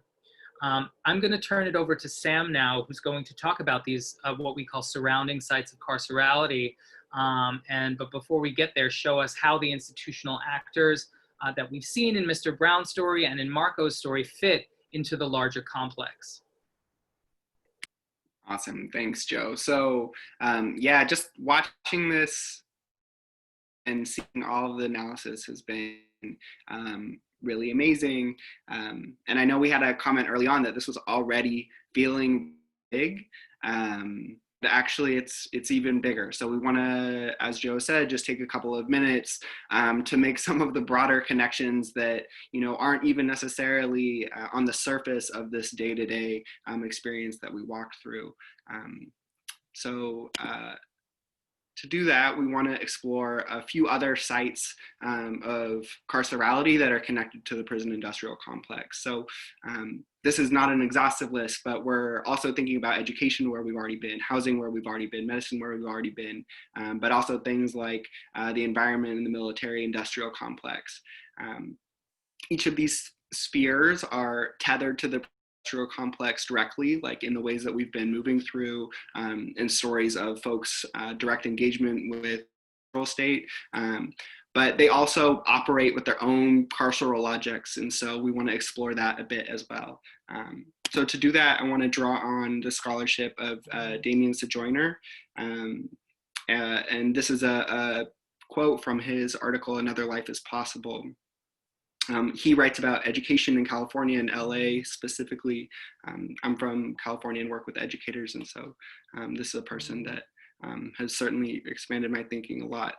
Speaker 7: I'm going to turn it over to Sam now, who's going to talk about these, what we call surrounding sites of carcerality. But before we get there, show us how the institutional actors that we've seen in Mr. Brown's story and in Marco's story fit into the larger complex.
Speaker 10: Awesome, thanks, Joe. So yeah, just watching this and seeing all of the analysis has been really amazing. And I know we had a comment early on that this was already feeling big. But actually, it's even bigger. So we want to, as Joe said, just take a couple of minutes to make some of the broader connections that, you know, aren't even necessarily on the surface of this day-to-day experience that we walk through. To do that, we want to explore a few other sites of carcerality that are connected to the prison industrial complex. So this is not an exhaustive list, but we're also thinking about education where we've already been, housing where we've already been, medicine where we've already been, but also things like the environment and the military industrial complex. Each of these spheres are tethered to the industrial complex directly, like in the ways that we've been moving through in stories of folks' direct engagement with the federal state. But they also operate with their own carceral logics, and so we want to explore that a bit as well. So to do that, I want to draw on the scholarship of Damien Sojourner, and this is a quote from his article, Another Life is Possible. He writes about education in California and LA specifically. I'm from California and work with educators, and so this is a person that has certainly expanded my thinking a lot.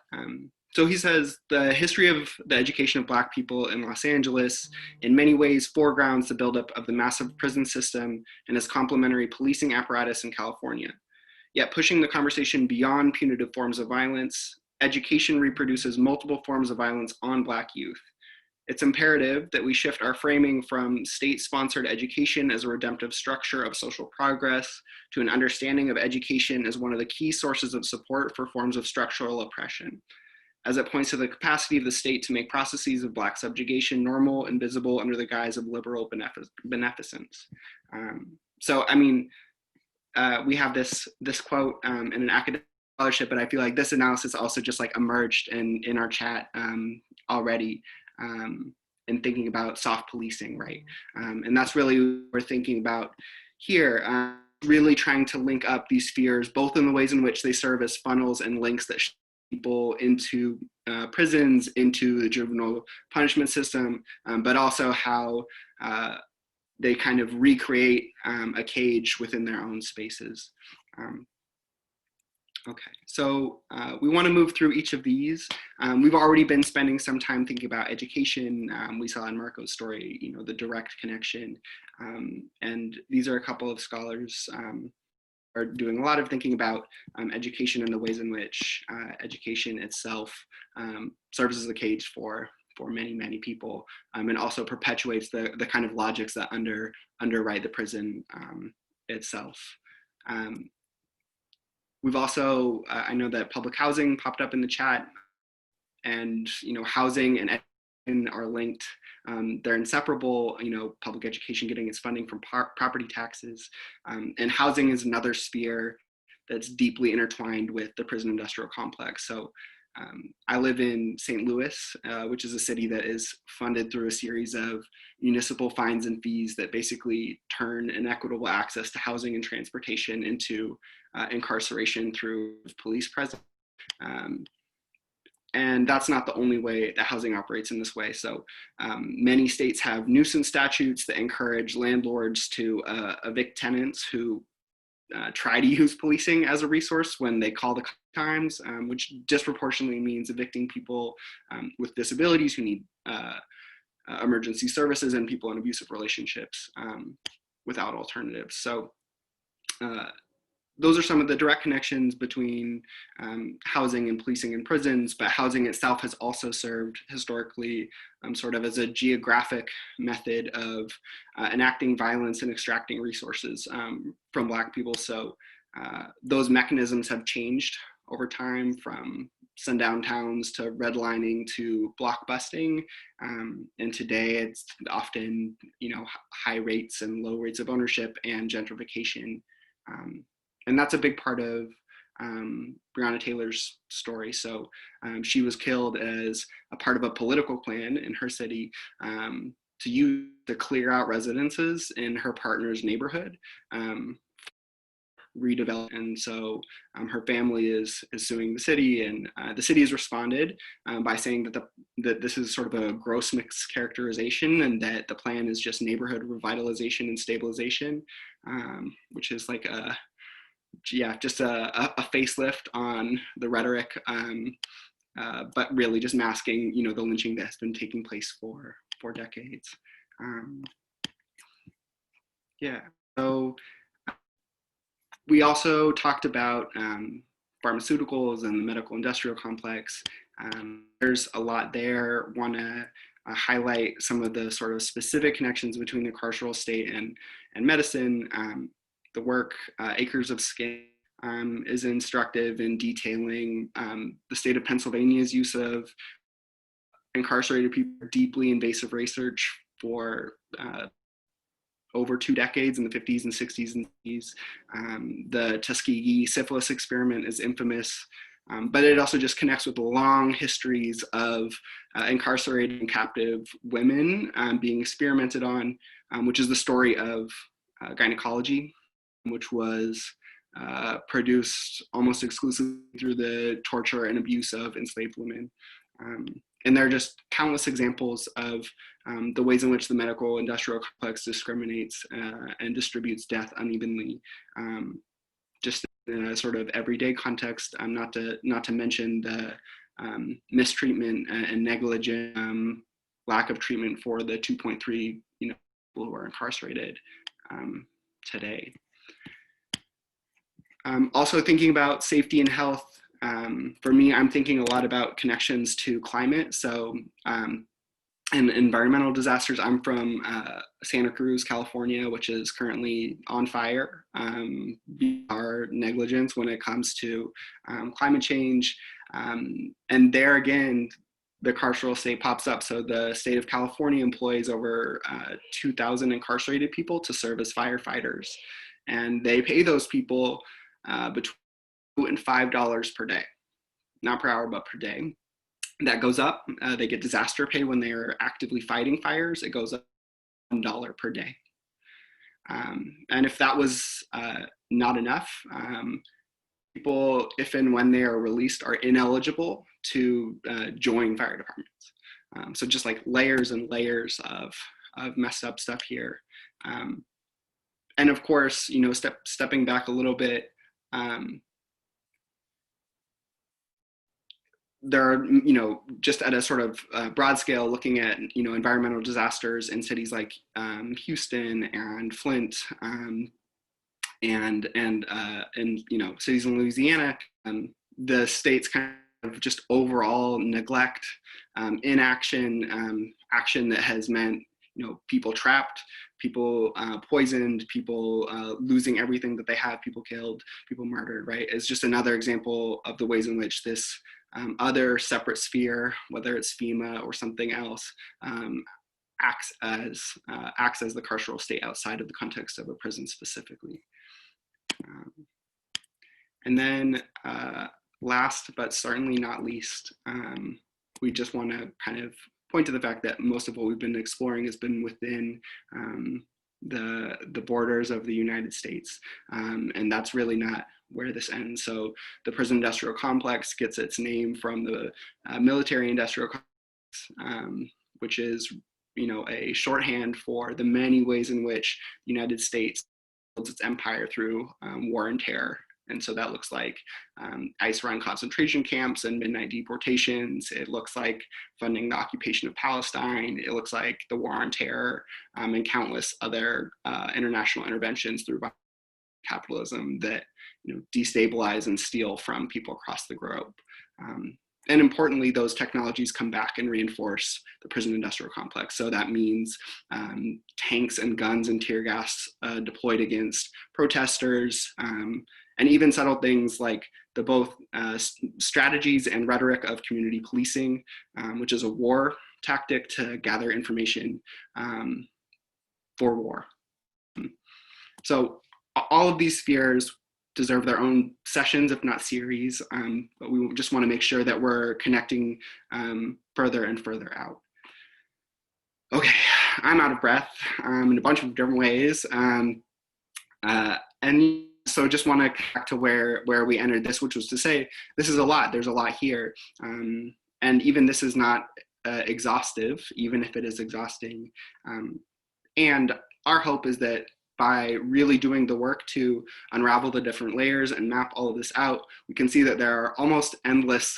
Speaker 10: So he says, the history of the education of Black people in Los Angeles in many ways foregrounds the buildup of the massive prison system and its complementary policing apparatus in California. Yet pushing the conversation beyond punitive forms of violence, education reproduces multiple forms of violence on Black youth. It's imperative that we shift our framing from state-sponsored education as a redemptive structure of social progress to an understanding of education as one of the key sources of support for forms of structural oppression, as it points to the capacity of the state to make processes of Black subjugation normal and visible under the guise of liberal beneficence. So, I mean, we have this quote in an academic scholarship, but I feel like this analysis also just like emerged in our chat already. And thinking about soft policing, right? And that's really what we're thinking about here, really trying to link up these spheres, both in the ways in which they serve as funnels and links that people into prisons, into the juvenile punishment system, but also how they kind of recreate a cage within their own spaces. Okay, so we want to move through each of these. We've already been spending some time thinking about education. We saw in Marco's story, you know, the direct connection. And these are a couple of scholars are doing a lot of thinking about education and the ways in which education itself serves as a cage for many, many people, and also perpetuates the kind of logics that underwrite the prison itself. We've also, I know that public housing popped up in the chat, and housing and education are linked. They're inseparable. Public education getting its funding from property taxes, and housing is another sphere that's deeply intertwined with the prison industrial complex. So I live in St. Louis, which is a city that is funded through a series of municipal fines and fees that basically turn inequitable access to housing and transportation into incarceration through police presence. And that's not the only way that housing operates in this way. So many states have nuisance statutes that encourage landlords to evict tenants who try to use policing as a resource when they call the times, which disproportionately means evicting people with disabilities who need emergency services and people in abusive relationships without alternatives. So those are some of the direct connections between housing and policing in prisons, but housing itself has also served historically sort of as a geographic method of enacting violence and extracting resources from Black people. So those mechanisms have changed over time, from sundown towns to redlining to block busting. And today it's often, high rates and low rates of ownership and gentrification. And that's a big part of Breonna Taylor's story. So she was killed as a part of a political plan in her city to clear out residences in her partner's neighborhood, redevelop. And so her family is suing the city, and the city has responded by saying that this is sort of a gross mischaracterization, and that the plan is just neighborhood revitalization and stabilization, which is like just a facelift on the rhetoric, but really just masking, the lynching that has been taking place for decades. So we also talked about pharmaceuticals and the medical industrial complex. There's a lot there. Want to highlight some of the sort of specific connections between the carceral state and medicine. The work, Acres of Skin, is instructive in detailing the state of Pennsylvania's use of incarcerated people, deeply invasive research for over 2 decades in the 50s and 60s and 70s. The Tuskegee syphilis experiment is infamous, but it also just connects with the long histories of incarcerated and captive women being experimented on, which is the story of gynecology, which was produced almost exclusively through the torture and abuse of enslaved women. And there are just countless examples of the ways in which the medical industrial complex discriminates and distributes death unevenly, just in a sort of everyday context, not to mention the mistreatment and negligent lack of treatment for the 2.3 people who are incarcerated today. Also thinking about safety and health, for me, I'm thinking a lot about connections to climate. So, and environmental disasters. I'm from Santa Cruz, California, which is currently on fire. Our negligence when it comes to climate change. And there again, the carceral state pops up. So the state of California employs over 2,000 incarcerated people to serve as firefighters. And they pay those people between $2 and $5 per day, not per hour, but per day. That goes up. They get disaster pay when they are actively fighting fires. It goes up $1 per day. And if that was not enough, people, if and when they are released, are ineligible to join fire departments. So just like layers and layers of messed up stuff here. And of course, stepping back a little bit, there are, just at a sort of broad scale, looking at, environmental disasters in cities like Houston and Flint, and cities in Louisiana, the state's kind of just overall neglect, inaction, action that has meant, people trapped, people poisoned, people losing everything that they have, people killed, people murdered, right? Is just another example of the ways in which this other separate sphere, whether it's FEMA or something else, acts as the carceral state outside of the context of a prison specifically. And then last but certainly not least, we just want to kind of point to the fact that most of what we've been exploring has been within the borders of the United States, and that's really not where this ends. So the prison industrial complex gets its name from the military industrial complex, which is, you know, a shorthand for the many ways in which the United States builds its empire through war and terror. And so that looks like ICE-run concentration camps and midnight deportations. It looks like funding the occupation of Palestine. It looks like the war on terror and countless other international interventions through capitalism that, you know, destabilize and steal from people across the globe. And importantly, those technologies come back and reinforce the prison industrial complex. So that means tanks and guns and tear gas deployed against protesters, and even subtle things like the both strategies and rhetoric of community policing, which is a war tactic to gather information for war. So all of these spheres deserve their own sessions, if not series, but we just want to make sure that we're connecting further and further out. Okay, I'm out of breath in a bunch of different ways. And so just want to come back to where we entered this, which was to say, this is a lot, there's a lot here. And even this is not exhaustive, even if it is exhausting. And our hope is that by really doing the work to unravel the different layers and map all of this out, we can see that there are almost endless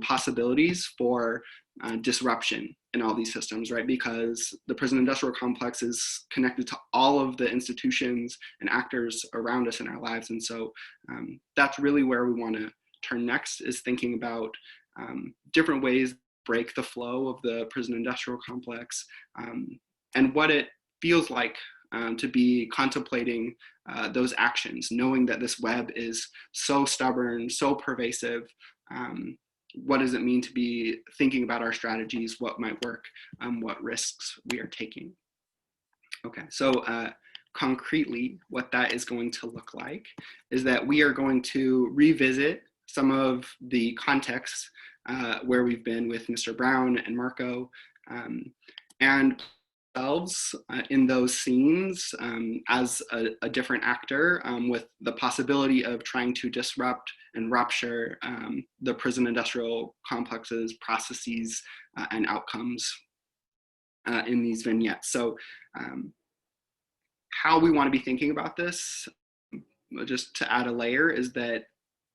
Speaker 10: possibilities for disruption in all these systems, right? Because the prison industrial complex is connected to all of the institutions and actors around us in our lives. And so that's really where we want to turn next, is thinking about different ways to break the flow of the prison industrial complex and what it feels like to be contemplating those actions, knowing that this web is so stubborn, so pervasive. What does it mean to be thinking about our strategies, what might work, what risks we are taking? Okay, so concretely, what that is going to look like is that we are going to revisit some of the contexts where we've been with Mr. Brown and Marco, and ourselves in those scenes as a different actor with the possibility of trying to disrupt and rupture the prison industrial complexes, processes, and outcomes in these vignettes. So how we want to be thinking about this, just to add a layer, is that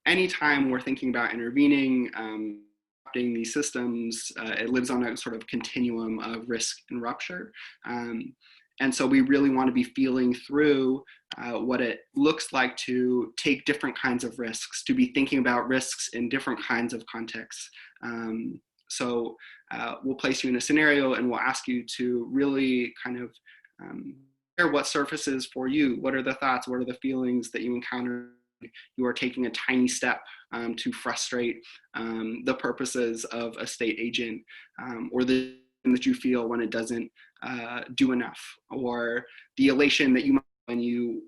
Speaker 10: anytime we're thinking about intervening, these systems, it lives on a sort of continuum of risk and rupture. And so we really want to be feeling through what it looks like to take different kinds of risks, to be thinking about risks in different kinds of contexts. So we'll place you in a scenario and we'll ask you to really kind of share what surfaces for you. What are the thoughts? What are the feelings that you encounter? You are taking a tiny step to frustrate the purposes of a state agent, or the that you feel when it doesn't do enough, or the elation that you might when you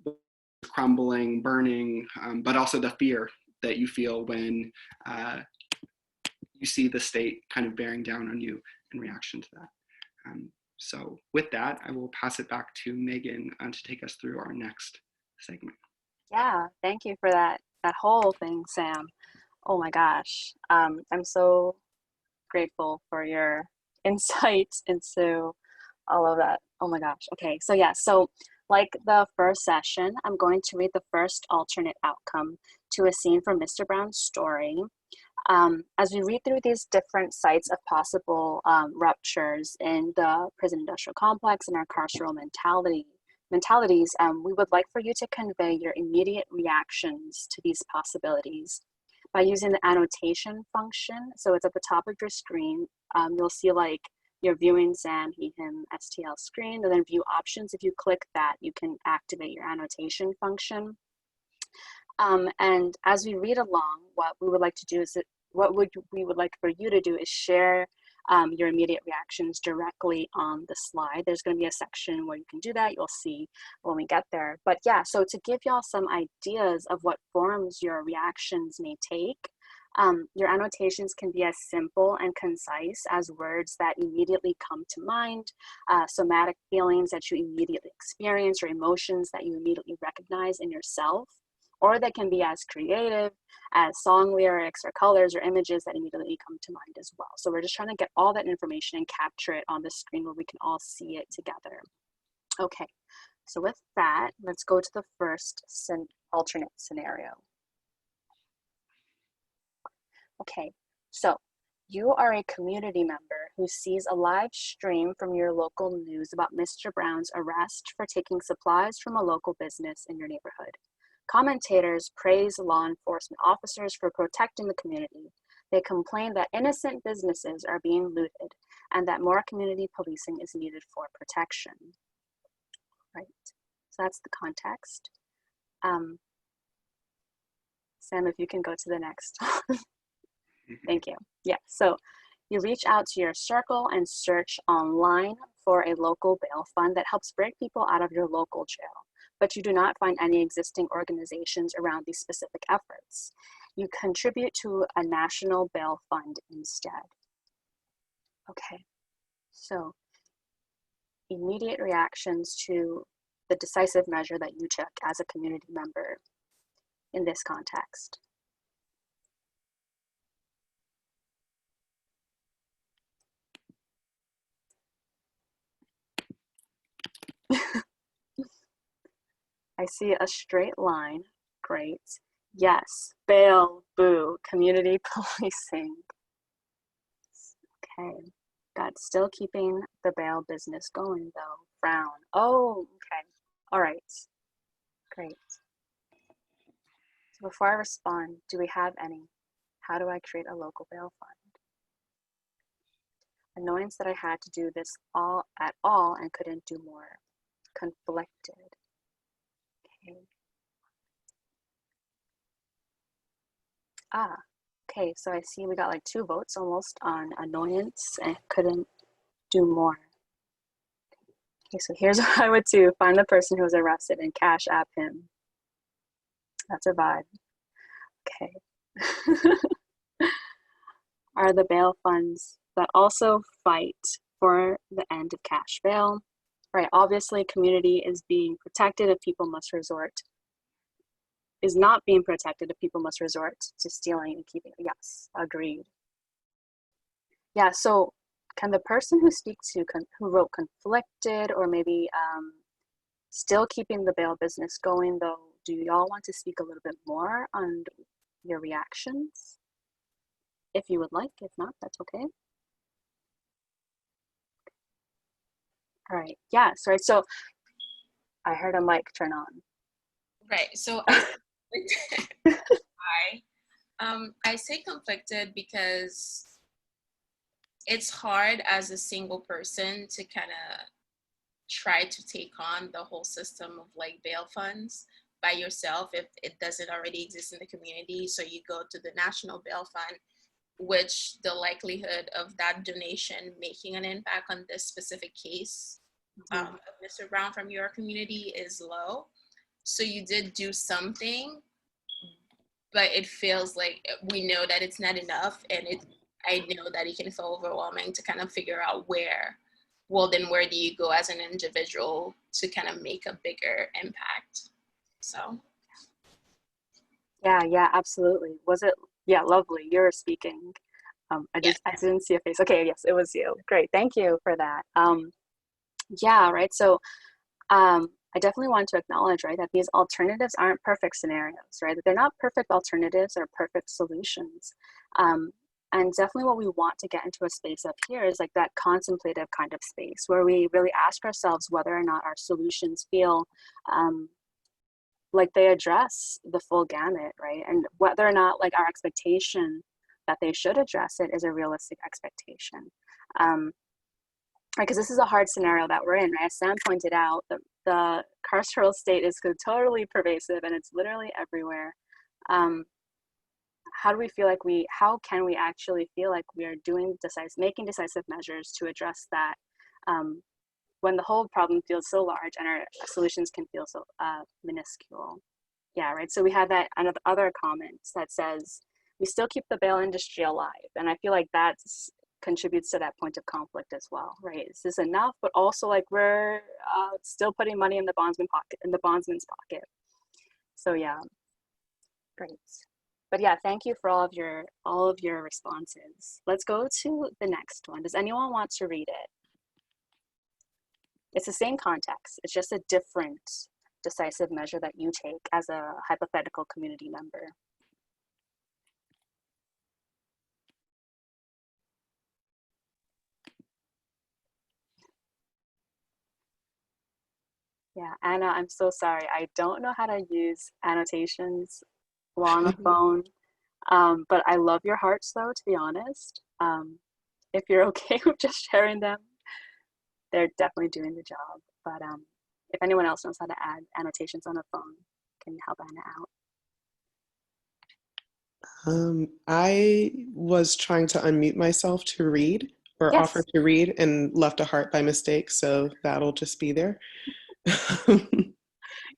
Speaker 10: crumbling, burning, but also the fear that you feel when you see the state kind of bearing down on you in reaction to that. So with that, I will pass it back to Megan to take us through our next segment.
Speaker 3: Yeah, thank you for that whole thing, Sam. Oh my gosh. I'm so grateful for your insights into all of that. Oh my gosh. Okay, so yeah, so like the first session, I'm going to read the first alternate outcome to a scene from Mr. Brown's story. As we read through these different sites of possible ruptures in the prison industrial complex and our carceral mentalities, we would like for you to convey your immediate reactions to these possibilities by using the annotation function. So it's at the top of your screen. You'll see like your viewing Sam, he, him, STL screen, and then view options. If you click that, you can activate your annotation function. And as we read along, what we would like to do is we would like for you to do is share your immediate reactions directly on the slide. There's going to be a section where you can do that. You'll see when we get there. But yeah, so to give y'all some ideas of what forms your reactions may take, your annotations can be as simple and concise as words that immediately come to mind, somatic feelings that you immediately experience, or emotions that you immediately recognize in yourself. Or they can be as creative as song lyrics or colors or images that immediately come to mind as well. So we're just trying to get all that information and capture it on the screen where we can all see it together. Okay, so with that, let's go to the first alternate scenario. Okay, so you are a community member who sees a live stream from your local news about Mr. Brown's arrest for taking supplies from a local business in your neighborhood. Commentators praise law enforcement officers for protecting the community. They complain that innocent businesses are being looted and that more community policing is needed for protection. Right, so that's the context. Sam, if you can go to the next. Thank you. Yeah, so you reach out to your circle and search online for a local bail fund that helps break people out of your local jail, but you do not find any existing organizations around these specific efforts. You contribute to a national bail fund instead. Okay, so immediate reactions to the decisive measure that you took as a community member in this context. I see a straight line. Great. Yes. Bail. Boo. Community policing. Okay. Got still keeping the bail business going though. Frown. Oh, okay. All right. Great. So before I respond, do we have any? How do I create a local bail fund? Annoyance that I had to do this at all and couldn't do more. Conflicted. Okay. Okay, so I see we got like 2 votes almost on annoyance and couldn't do more. Okay, so here's what I would do. Find the person who was arrested and cash app him. That's a vibe. Okay. Are the bail funds that also fight for the end of cash bail. Right, obviously community is being protected if people must resort, is not being protected if people must resort to stealing and keeping. Yes, agreed. Yeah, so can the person who speaks to, who wrote conflicted or maybe still keeping the bail business going though, do y'all want to speak a little bit more on your reactions? If you would like, if not, that's okay. All right, yes, right, so I heard a mic turn on.
Speaker 11: Right, so I say conflicted because it's hard as a single person to kind of try to take on the whole system of like bail funds by yourself if it doesn't already exist in the community. So you go to the National Bail Fund, which the likelihood of that donation making an impact on this specific case of Mr. Brown from your community is low. So you did do something, but it feels like we know that it's not enough, and I know that it can feel overwhelming to kind of figure out where do you go as an individual to kind of make a bigger impact? So.
Speaker 3: Yeah, absolutely. Was it, yeah, lovely. You're speaking. I didn't see a face. Okay, yes, it was you. Great, thank you for that. Yeah, right, so I definitely want to acknowledge, right, that these alternatives aren't perfect scenarios, right? That they're not perfect alternatives or perfect solutions. And definitely what we want to get into a space of here is like that contemplative kind of space where we really ask ourselves whether or not our solutions feel like they address the full gamut, right? And whether or not like our expectation that they should address it is a realistic expectation. because this is a hard scenario that we're in, right? As Sam pointed out, the carceral state is totally pervasive and it's literally everywhere. How do we feel like how can we actually feel like we are making decisive measures to address that when the whole problem feels so large and our solutions can feel so minuscule? Yeah, right. So we have that other comments that says, we still keep the bail industry alive. And I feel like that contributes to that point of conflict as well, right? Is this enough? But also like we're still putting money in the bondsman's pocket. So yeah, great. But yeah, thank you for all of your responses. Let's go to the next one. Does anyone want to read it? It's the same context. It's just a different decisive measure that you take as a hypothetical community member. Yeah, Anna, I'm so sorry. I don't know how to use annotations while on the phone, but I love your hearts though, to be honest. If you're okay with just sharing them, they're definitely doing the job. But if anyone else knows how to add annotations on a phone, can you help Anna out?
Speaker 4: I was trying to unmute myself to read or
Speaker 3: Yes.
Speaker 4: offer to read and left a heart by mistake, so that'll just be there.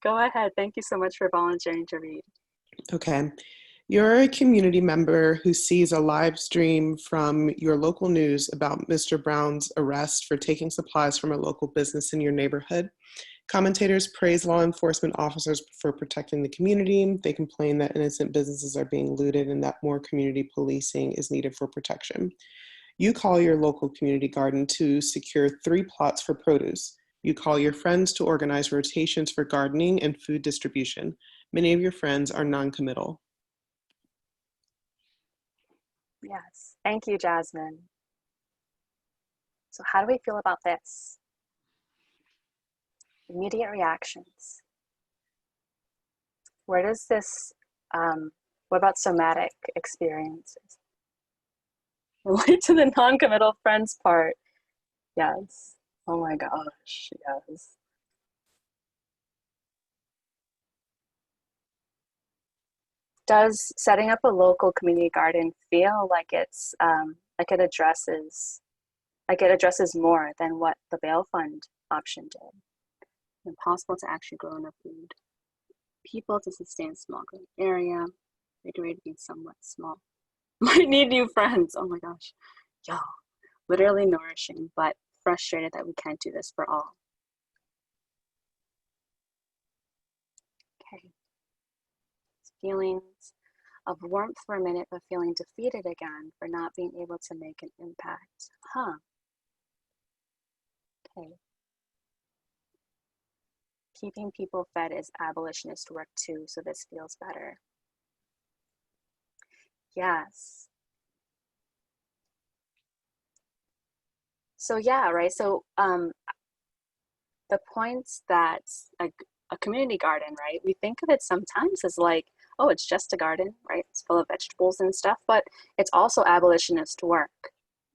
Speaker 3: Go ahead. Thank you so much for volunteering to read.
Speaker 4: Okay. You're a community member who sees a live stream from your local news about Mr. Brown's arrest for taking supplies from a local business in your neighborhood. Commentators praise law enforcement officers for protecting the community. They complain that innocent businesses are being looted and that more community policing is needed for protection. You call your local community garden to secure 3 plots for produce. You call your friends to organize rotations for gardening and food distribution. Many of your friends are non-committal.
Speaker 3: Yes. Thank you, Jasmine. So how do we feel about this? Immediate reactions. Where does this, what about somatic experiences? Relate to the non-committal friends part. Yes. Oh my gosh, yes. Does setting up a local community garden feel like it's like it addresses more than what the bail fund option did? Impossible to actually grow enough food. People to sustain a small growing area. Reiterated being somewhat small. Might need new friends. Oh my gosh. Yo, literally nourishing, but frustrated that we can't do this for all. Okay. Feelings of warmth for a minute, but feeling defeated again for not being able to make an impact. Huh. Okay. Keeping people fed is abolitionist work too, so this feels better. Yes. So yeah, right. So the points that a community garden, right? We think of it sometimes as like, oh, it's just a garden, right? It's full of vegetables and stuff, but it's also abolitionist work,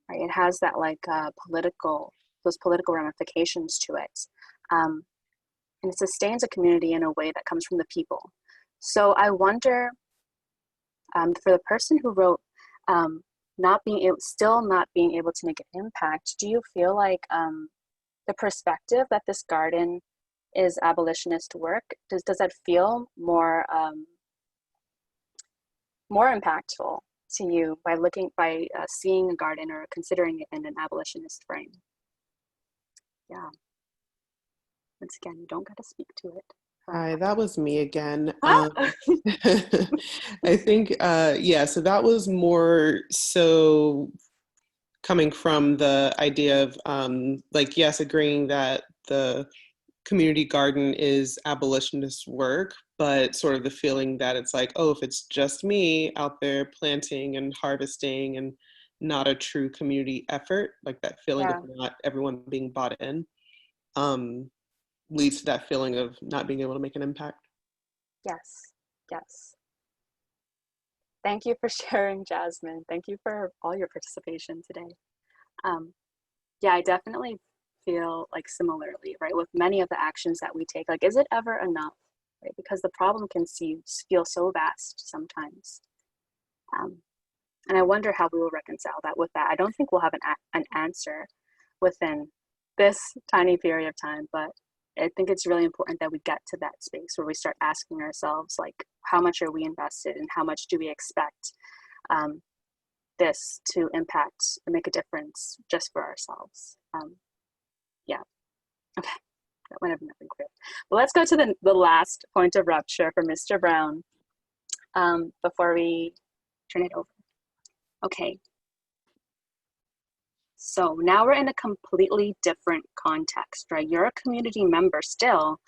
Speaker 3: right? It has that like those political ramifications to it. And it sustains a community in a way that comes from the people. So I wonder, for the person who wrote still not being able to make an impact, do you feel like the perspective that this garden is abolitionist work, does that feel more impactful to you by seeing a garden or considering it in an abolitionist frame? Yeah. Once again, you don't got to speak to it.
Speaker 4: Hi, that was me again.
Speaker 3: Huh?
Speaker 4: I think, yeah, so that was more so coming from the idea of, like, yes, agreeing that the community garden is abolitionist work, but sort of the feeling that it's like, oh, if it's just me out there planting and harvesting and not a true community effort, like that feeling of not everyone being bought in, leads to that feeling of not being able to make an impact.
Speaker 3: Yes, yes. Thank you for sharing, Jasmine. Thank you for all your participation today. Yeah, I definitely feel like similarly, right? With many of the actions that we take, like, is it ever enough, right? Because the problem can feel so vast sometimes. And I wonder how we will reconcile that with that. I don't think we'll have an answer within this tiny period of time, but I think it's really important that we get to that space where we start asking ourselves, like, how much are we invested and how much do we expect this to impact and make a difference just for ourselves? Yeah, okay, that might have not been clear. But let's go to the last point of rupture for Mr. Brown before we turn it over. Okay. So now we're in a completely different context, right? You're a community member still,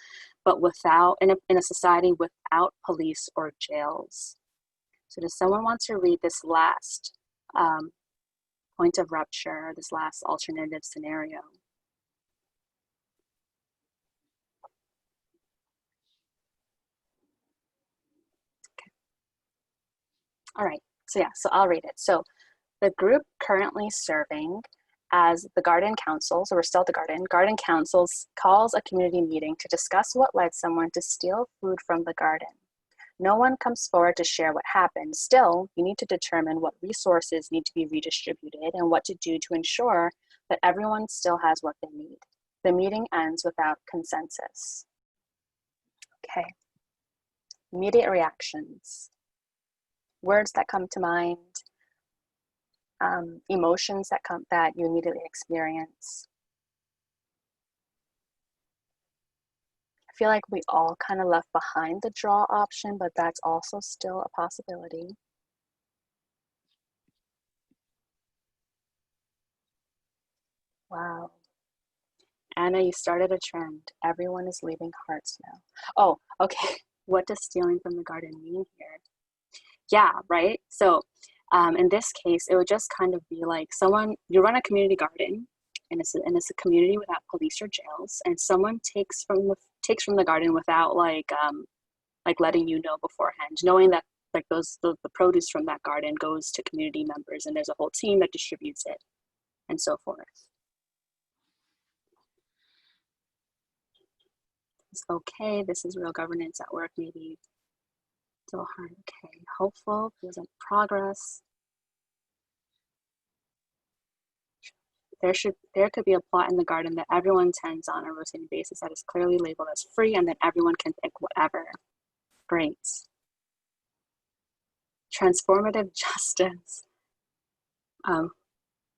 Speaker 3: but without in a society without police or jails. So does someone want to read this last point of rupture, this last alternative scenario? Okay. All right. So yeah, so I'll read it. So the group currently serving as the Garden Council, so we're still at the Garden Council calls a community meeting to discuss what led someone to steal food from the garden. No one comes forward to share what happened. Still, you need to determine what resources need to be redistributed and what to do to ensure that everyone still has what they need. The meeting ends without consensus. Okay. Immediate reactions. Words that come to mind. Emotions that you immediately experience. I feel like we all kind of left behind the draw option, but that's also still a possibility. Wow. Anna, you started a trend. Everyone is leaving hearts now. Oh, okay. What does stealing from the garden mean here? Yeah, right? So in this case, it would just kind of be like you run a community garden, and it's a community without police or jails, and someone takes from the garden without like letting you know beforehand, knowing that like the produce from that garden goes to community members, and there's a whole team that distributes it, and so forth. It's okay. This is real governance at work. Maybe still hard. Okay. Hopeful. Feels like progress. There could be a plot in the garden that everyone tends on a rotating basis that is clearly labeled as free, and then everyone can pick whatever. Great. Transformative justice.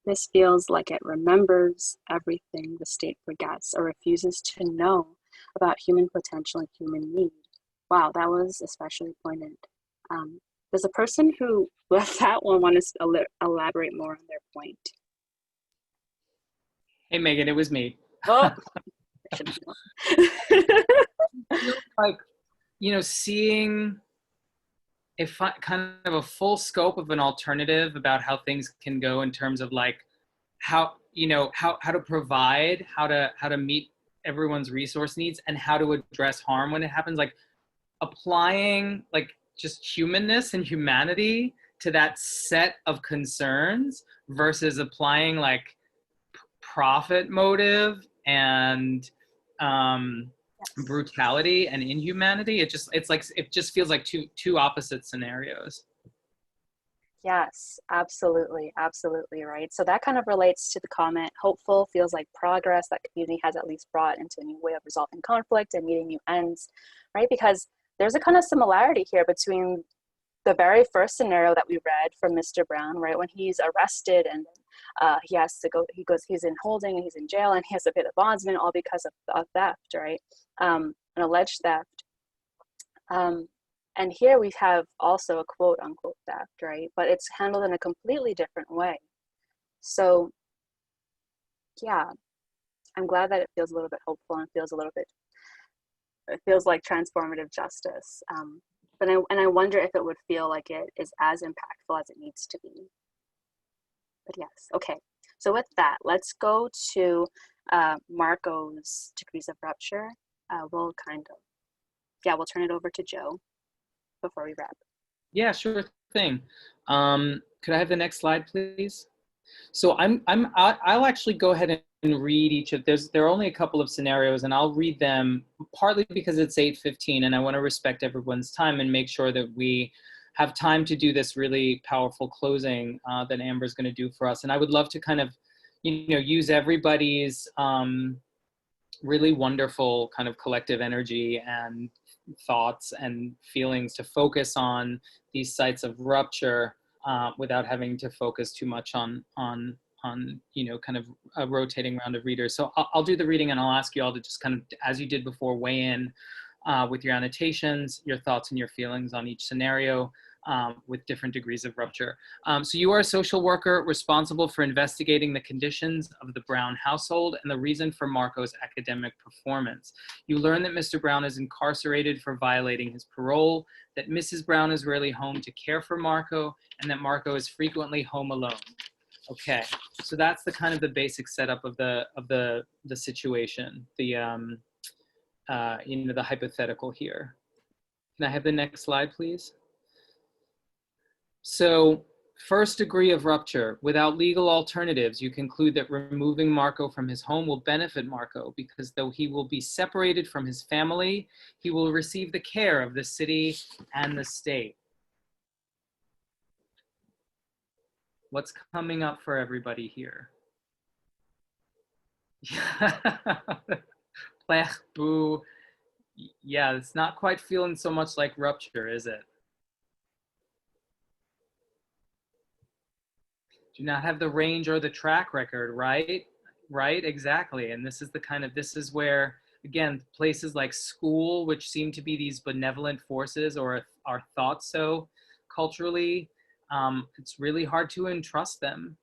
Speaker 3: This feels like it remembers everything the state forgets or refuses to know about human potential and human need. Wow, that was especially poignant. Does the person who left that one want to elaborate more on their point?
Speaker 7: Hey, Megan, it was me.
Speaker 3: Oh,
Speaker 7: like, seeing kind of a full scope of an alternative about how things can go in terms of like how to provide, how to meet everyone's resource needs, and how to address harm when it happens, like applying like just humanness and humanity to that set of concerns versus applying like profit motive and brutality and inhumanity. It just feels like two opposite scenarios.
Speaker 3: Yes, absolutely, right. So that kind of relates to the comment, hopeful feels like progress that community has at least brought into a new way of resolving conflict and meeting new ends, right? Because there's a kind of similarity here between the very first scenario that we read from Mr. Brown, right? When he's arrested and he has to go, he's in holding and he's in jail and he has to pay the bondsman, all because of theft, right? An alleged theft. And here we have also a quote unquote theft, right? But it's handled in a completely different way. So yeah, I'm glad that it feels a little bit hopeful and it feels like transformative justice. But I wonder if it would feel like it is as impactful as it needs to be. But yes, okay. So with that, let's go to Marco's degrees of rupture. We'll turn it over to Joe before we wrap.
Speaker 7: Yeah, sure thing. Could I have the next slide, please? So I'll actually go ahead read each of there are only a couple of scenarios, and I'll read them partly because it's 8:15 and I want to respect everyone's time and make sure that we have time to do this really powerful closing that Amber's going to do for us. And I would love to kind of, use everybody's really wonderful kind of collective energy and thoughts and feelings to focus on these sites of rupture without having to focus too much on kind of a rotating round of readers. So I'll do the reading, and I'll ask you all to just kind of, as you did before, weigh in with your annotations, your thoughts and your feelings on each scenario with different degrees of rupture. So you are a social worker responsible for investigating the conditions of the Brown household and the reason for Marco's academic performance. You learn that Mr. Brown is incarcerated for violating his parole, that Mrs. Brown is rarely home to care for Marco, and that Marco is frequently home alone. Okay, so that's the kind of the basic setup of the situation, the the hypothetical here. Can I have the next slide, please? So, first degree of rupture. Without legal alternatives, you conclude that removing Marco from his home will benefit Marco because though he will be separated from his family, he will receive the care of the city and the state. What's coming up for everybody here? Blech, boo. Yeah, it's not quite feeling so much like rupture, is it? Do not have the range or the track record, right? Right, exactly. And this is where, again, places like school, which seem to be these benevolent forces or are thought so culturally, it's really hard to entrust them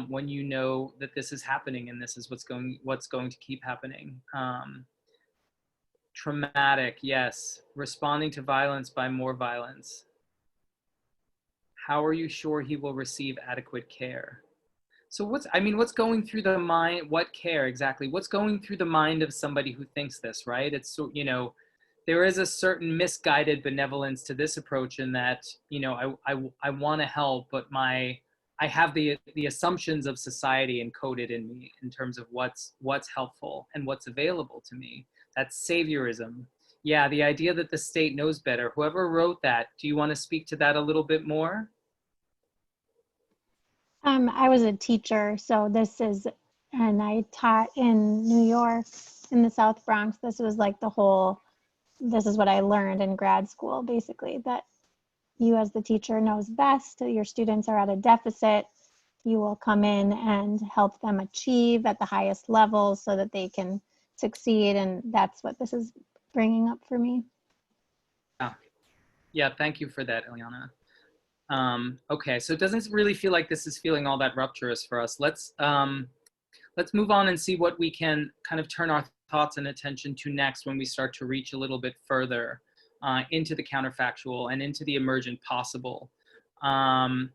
Speaker 7: when you know that this is happening and this is what's going to keep happening. Traumatic, yes. Responding to violence by more violence. How are you sure he will receive adequate care? So what's going through the mind, what care exactly? What's going through the mind of somebody who thinks this, right? It's, there is a certain misguided benevolence to this approach in that, I want to help, but I have the assumptions of society encoded in me in terms of what's helpful and what's available to me. That's saviorism. Yeah, the idea that the state knows better. Whoever wrote that, do you want to speak to that a little bit more?
Speaker 9: I was a teacher, so and I taught in New York, in the South Bronx. This was like this is what I learned in grad school, basically, that you as the teacher knows best, your students are at a deficit, you will come in and help them achieve at the highest levels so that they can succeed, and that's what this is bringing up for me.
Speaker 7: Yeah, thank you for that, Eliana. Okay, so it doesn't really feel like this is feeling all that rupturous for us. Let's move on and see what we can kind of turn our thoughts and attention to next when we start to reach a little bit further into the counterfactual and into the emergent possible. Can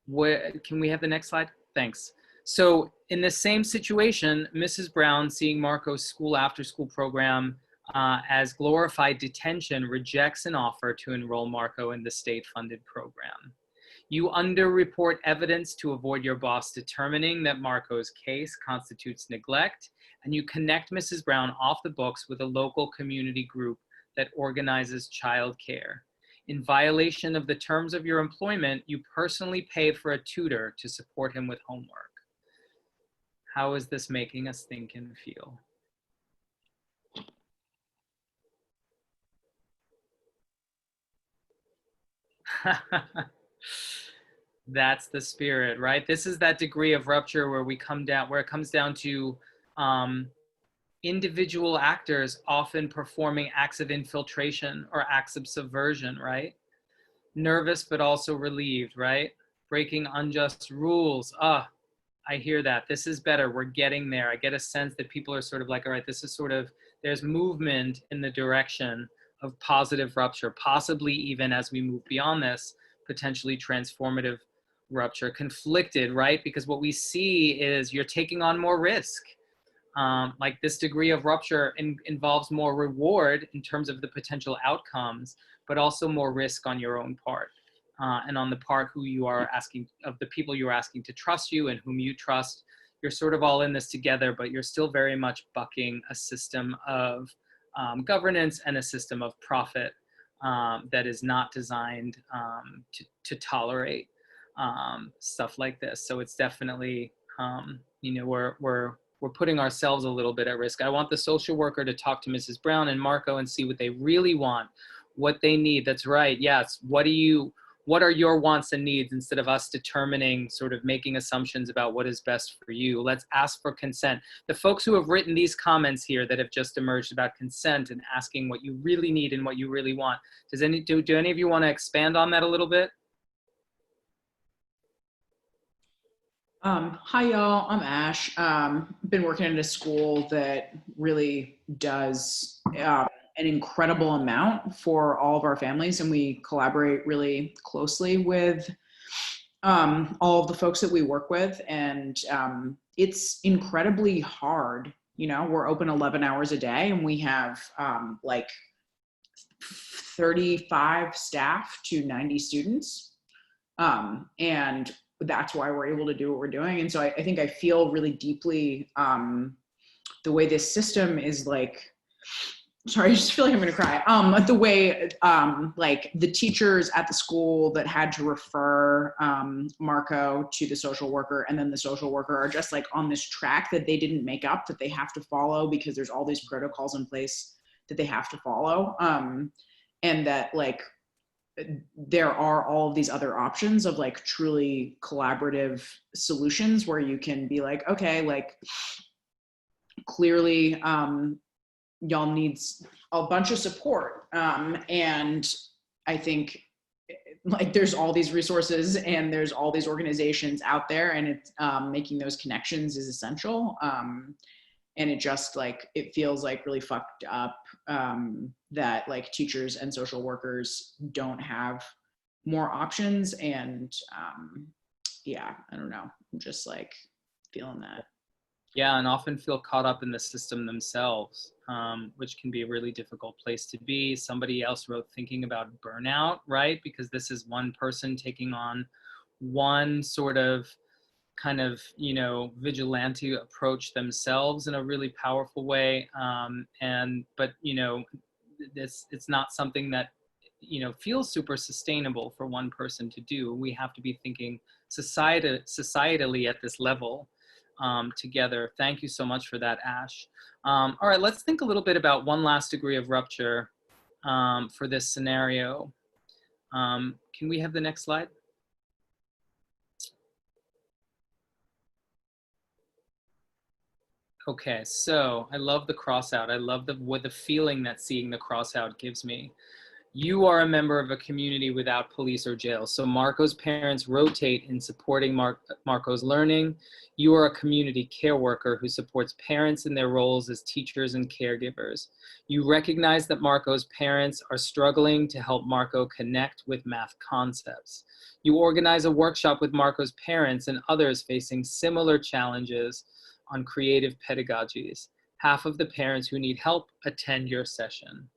Speaker 7: we have the next slide? Thanks. So in the same situation, Mrs. Brown, seeing Marco's school after school program as glorified detention, rejects an offer to enroll Marco in the state-funded program. You underreport evidence to avoid your boss determining that Marco's case constitutes neglect, and you connect Mrs. Brown off the books with a local community group that organizes childcare. In violation of the terms of your employment, you personally pay for a tutor to support him with homework. How is this making us think and feel? That's the spirit, right? This is that degree of rupture where it comes down to individual actors often performing acts of infiltration or acts of subversion, right? Nervous, but also relieved, right? Breaking unjust rules. I hear that. This is better. We're getting there. I get a sense that people are sort of like, all right, this is sort of, there's movement in the direction of positive rupture, possibly even as we move beyond this, potentially transformative rupture. Conflicted, right? Because what we see is you're taking on more risk. Like this degree of rupture involves more reward in terms of the potential outcomes, but also more risk on your own part. And on the part of the people you are asking to trust you and whom you trust, you're sort of all in this together, but you're still very much bucking a system of governance and a system of profit that is not designed to tolerate stuff like this. So it's definitely, you know, we're putting ourselves a little bit at risk. I want the social worker to talk to Mrs. Brown and Marco and see what they really want, what they need. That's right. Yes. What are your wants and needs, instead of us determining, sort of making assumptions about what is best for you. Let's ask for consent. The folks who have written these comments here that have just emerged about consent and asking what you really need and what you really want. Do any of you want to expand on that a little bit?
Speaker 6: Hi y'all, I'm Ash. Been working at a school that really does an incredible amount for all of our families, and we collaborate really closely with all of the folks that we work with, and it's incredibly hard. You know, we're open 11 hours a day, and we have like 35 staff to 90 students, and that's why we're able to do what we're doing. And so I think I feel really deeply the way this system is like, sorry, I just feel like I'm gonna cry. The way like the teachers at the school that had to refer Marco to the social worker, and then the social worker are just like on this track that they didn't make up, that they have to follow because there's all these protocols in place that they have to follow. And that like, there are all of these other options of like truly collaborative solutions where you can be like, okay, like clearly y'all needs a bunch of support. And I think like there's all these resources and there's all these organizations out there, and it's making those connections is essential. And it just like, it feels like really fucked up that like teachers and social workers don't have more options. And yeah, I don't know, I'm just like feeling that.
Speaker 7: Yeah, and often feel caught up in the system themselves, which can be a really difficult place to be. Somebody else wrote thinking about burnout, right? Because this is one person taking on one sort of kind of, you know, vigilante approach themselves in a really powerful way. But, you know, it's not something that, you know, feels super sustainable for one person to do. We have to be thinking societally at this level together. Thank you so much for that, Ash. All right, let's think a little bit about one last degree of rupture for this scenario. Can we have the next slide? Okay, so I love the cross out. I love the feeling that seeing the cross out gives me. You are a member of a community without police or jail. So Marco's parents rotate in supporting Marco's learning. You are a community care worker who supports parents in their roles as teachers and caregivers. You recognize that Marco's parents are struggling to help Marco connect with math concepts. You organize a workshop with Marco's parents and others facing similar challenges on creative pedagogies. Half of the parents who need help attend your session.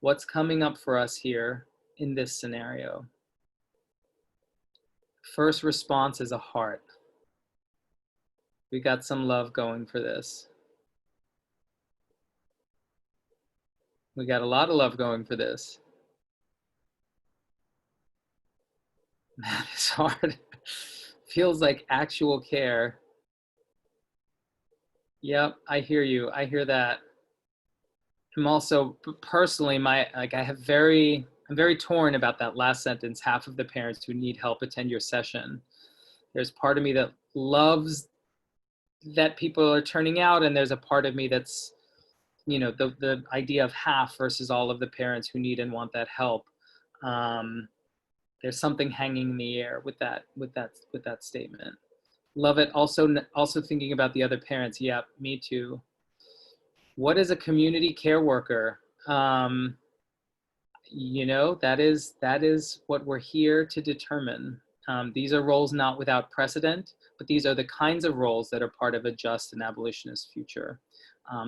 Speaker 7: What's coming up for us here in this scenario? First response is a heart. We got some love going for this. We got a lot of love going for this. Man, it's hard. Feels like actual care. Yep, I hear you. I hear that. I'm also personally, I'm very torn about that last sentence, half of the parents who need help attend your session. There's part of me that loves that people are turning out, and there's a part of me that's, you know, the idea of half versus all of the parents who need and want that help. There's something hanging in the air with that statement. Love it. Also thinking about the other parents. Yeah, me too. What is a community care worker? You know, that is what we're here to determine. These are roles not without precedent, but these are the kinds of roles that are part of a just and abolitionist future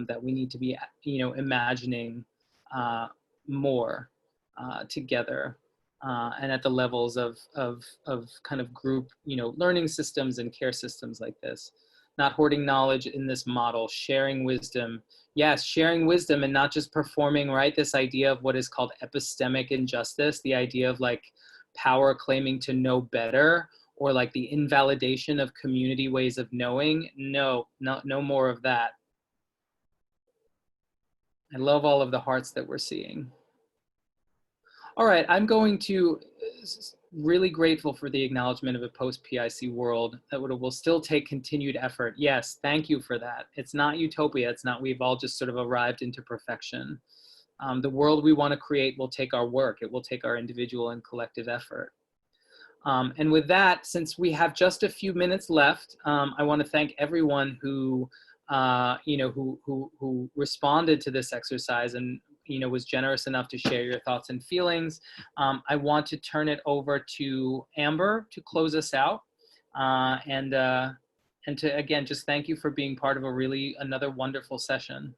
Speaker 7: that we need to be, you know, imagining more together and at the levels of kind of group, you know, learning systems and care systems like this. not hoarding knowledge in this model, sharing wisdom. Yes, sharing wisdom and not just performing, right? This idea of what is called epistemic injustice, the idea of like power claiming to know better, or like the invalidation of community ways of knowing. No more of that. I love all of the hearts that we're seeing. All right, I'm going to really grateful for the acknowledgement of a post-PIC world that will still take continued effort. Yes, thank you for that. It's not utopia. It's not we've all just sort of arrived into perfection. The world we want to create will take our work. It will take our individual and collective effort. And with that, since we have just a few minutes left, I want to thank everyone who, who responded to this exercise and was generous enough to share your thoughts and feelings. I want to turn it over to Amber to close us out, and to again just thank you for being part of another wonderful session.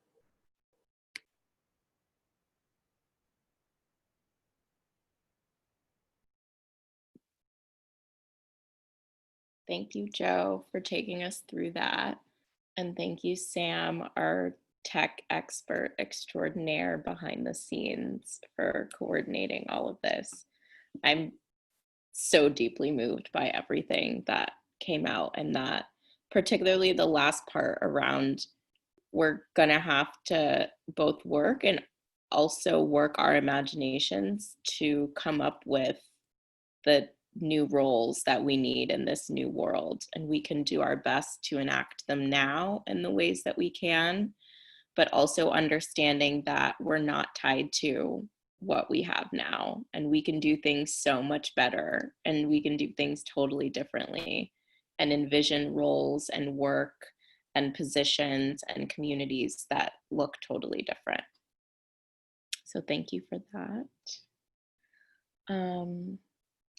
Speaker 2: Thank you, Joe, for taking us through that. And thank you, Sam, our tech expert extraordinaire behind the scenes, for coordinating all of this. I'm so deeply moved by everything that came out, and that particularly the last part around we're gonna have to both work and also work our imaginations to come up with the new roles that we need in this new world, and we can do our best to enact them now in the ways that we can, but also understanding that we're not tied to what we have now, and we can do things so much better, and we can do things totally differently and envision roles and work and positions and communities that look totally different. So thank you for that.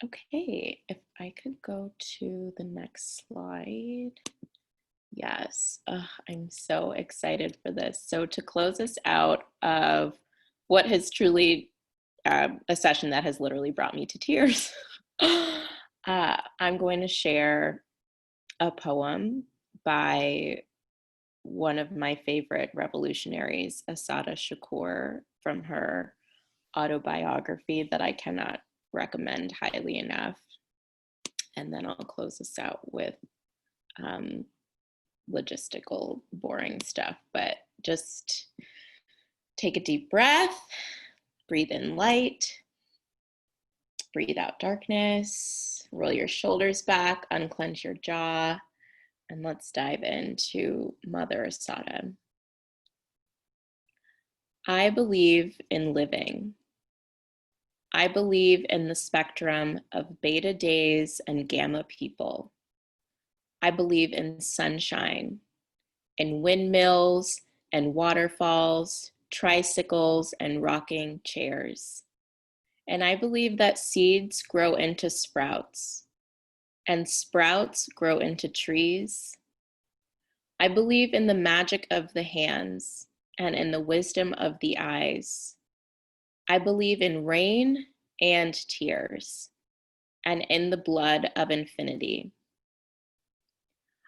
Speaker 2: Okay, if I could go to the next slide. Yes, I'm so excited for this. So to close us out of what has truly a session that has literally brought me to tears, I'm going to share a poem by one of my favorite revolutionaries, Assata Shakur, from her autobiography that I cannot recommend highly enough. And then I'll close this out with logistical boring stuff, but just take a deep breath, breathe in light, breathe out darkness, roll your shoulders back, unclench your jaw, and let's dive into Mother Assata. I believe in living. I believe in the spectrum of beta days and gamma people. I believe in sunshine, in windmills and waterfalls, tricycles and rocking chairs. And I believe that seeds grow into sprouts, and sprouts grow into trees. I believe in the magic of the hands and in the wisdom of the eyes. I believe in rain and tears, and in the blood of infinity.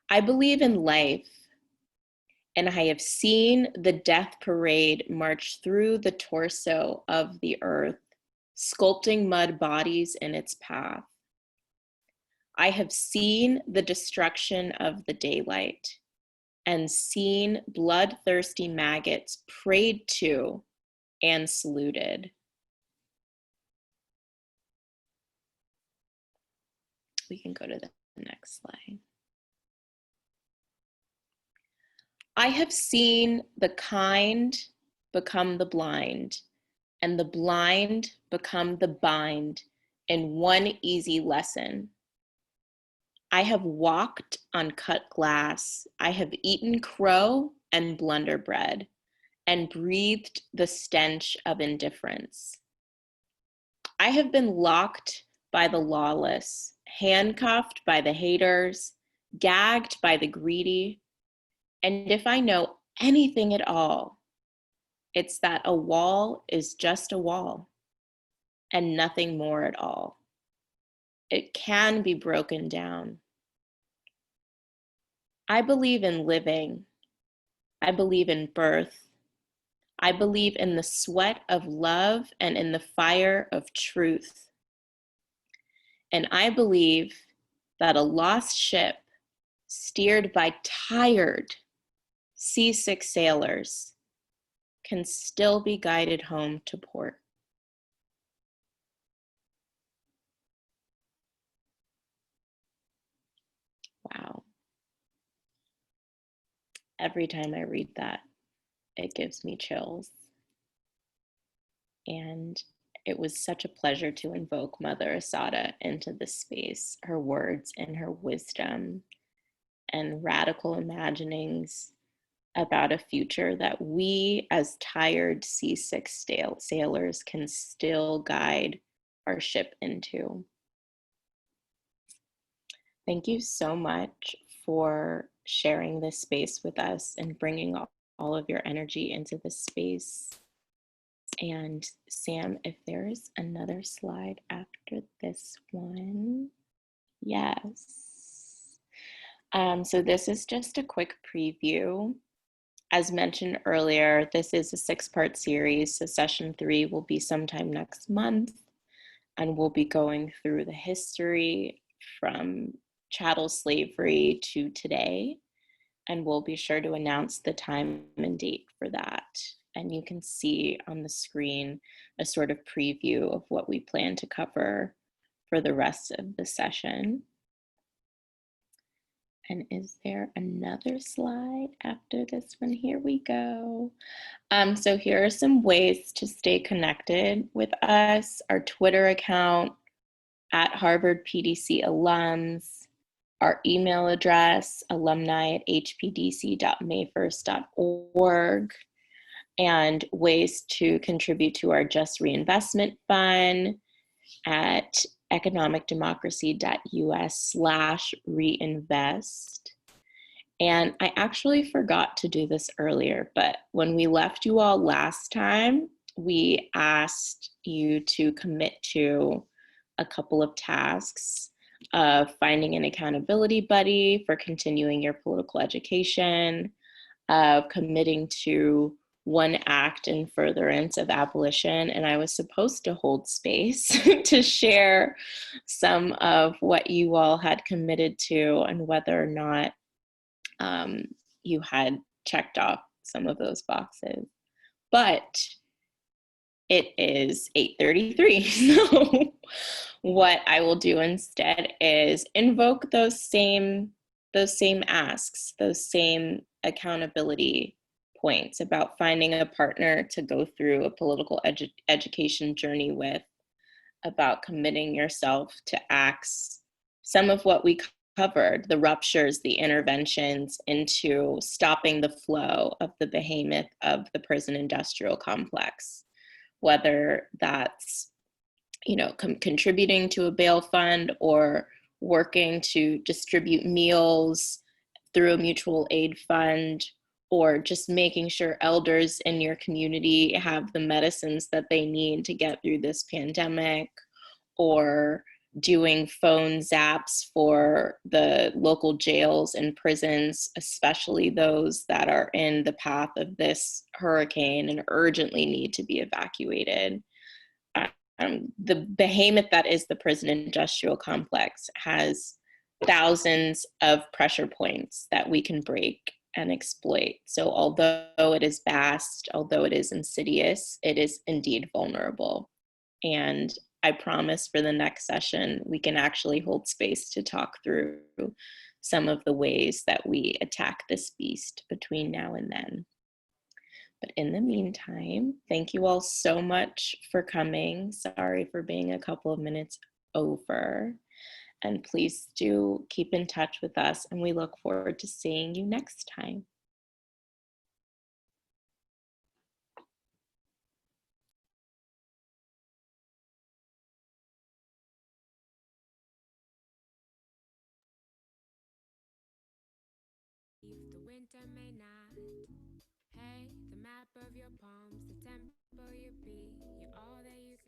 Speaker 2: I believe in life, and I have seen the death parade march through the torso of the earth, sculpting mud bodies in its path. I have seen the destruction of the daylight, and seen bloodthirsty maggots prayed to and saluted. We can go to the next slide. I have seen the kind become the blind, and the blind become the bind in one easy lesson. I have walked on cut glass. I have eaten crow and blunder bread, and breathed the stench of indifference. I have been locked by the lawless, handcuffed by the haters, gagged by the greedy. And if I know anything at all, it's that a wall is just a wall and nothing more at all. It can be broken down. I believe in living. I believe in birth. I believe in the sweat of love and in the fire of truth. And I believe that a lost ship steered by tired, seasick sailors can still be guided home to port. Wow. Every time I read that, it gives me chills. And it was such a pleasure to invoke Mother Asada into this space, her words and her wisdom and radical imaginings about a future that we as tired seasick sailors can still guide our ship into. Thank you so much for sharing this space with us and bringing all of your energy into this space. And Sam, if there's another slide after this one, yes. So this is just a quick preview. As mentioned earlier, this is a 6-part series, so session 3 will be sometime next month, and we'll be going through the history from chattel slavery to today, and we'll be sure to announce the time and date for that. And you can see on the screen a sort of preview of what we plan to cover for the rest of the session. And is there another slide after this one? Here we go. So here are some ways to stay connected with us. Our Twitter account at Harvard PDC alums, our email address, alumni@hpdc.mayfirst.org, and ways to contribute to our Just Reinvestment Fund at economicdemocracy.us/reinvest. And I actually forgot to do this earlier, but when we left you all last time, we asked you to commit to a couple of tasks of finding an accountability buddy for continuing your political education, of committing to one act in furtherance of abolition, and I was supposed to hold space to share some of what you all had committed to and whether or not you had checked off some of those boxes. But it is 8:33, so what I will do instead is invoke those same asks, those same accountability points about finding a partner to go through a political education journey with, about committing yourself to acts, some of what we covered, the ruptures, the interventions into stopping the flow of the behemoth of the prison industrial complex, whether that's, you know, contributing to a bail fund or working to distribute meals through a mutual aid fund, or just making sure elders in your community have the medicines that they need to get through this pandemic, or doing phone zaps for the local jails and prisons, especially those that are in the path of this hurricane and urgently need to be evacuated. The behemoth that is the prison industrial complex has thousands of pressure points that we can break and exploit. So although it is vast, although it is insidious, it is indeed vulnerable. And I promise for the next session, we can actually hold space to talk through some of the ways that we attack this beast between now and then. But in the meantime, thank you all so much for coming. Sorry for being a couple of minutes over. And please do keep in touch with us, and we look forward to seeing you next time.
Speaker 1: The winter may not. Hey, the map of your palms, the tempo you be, you're all that you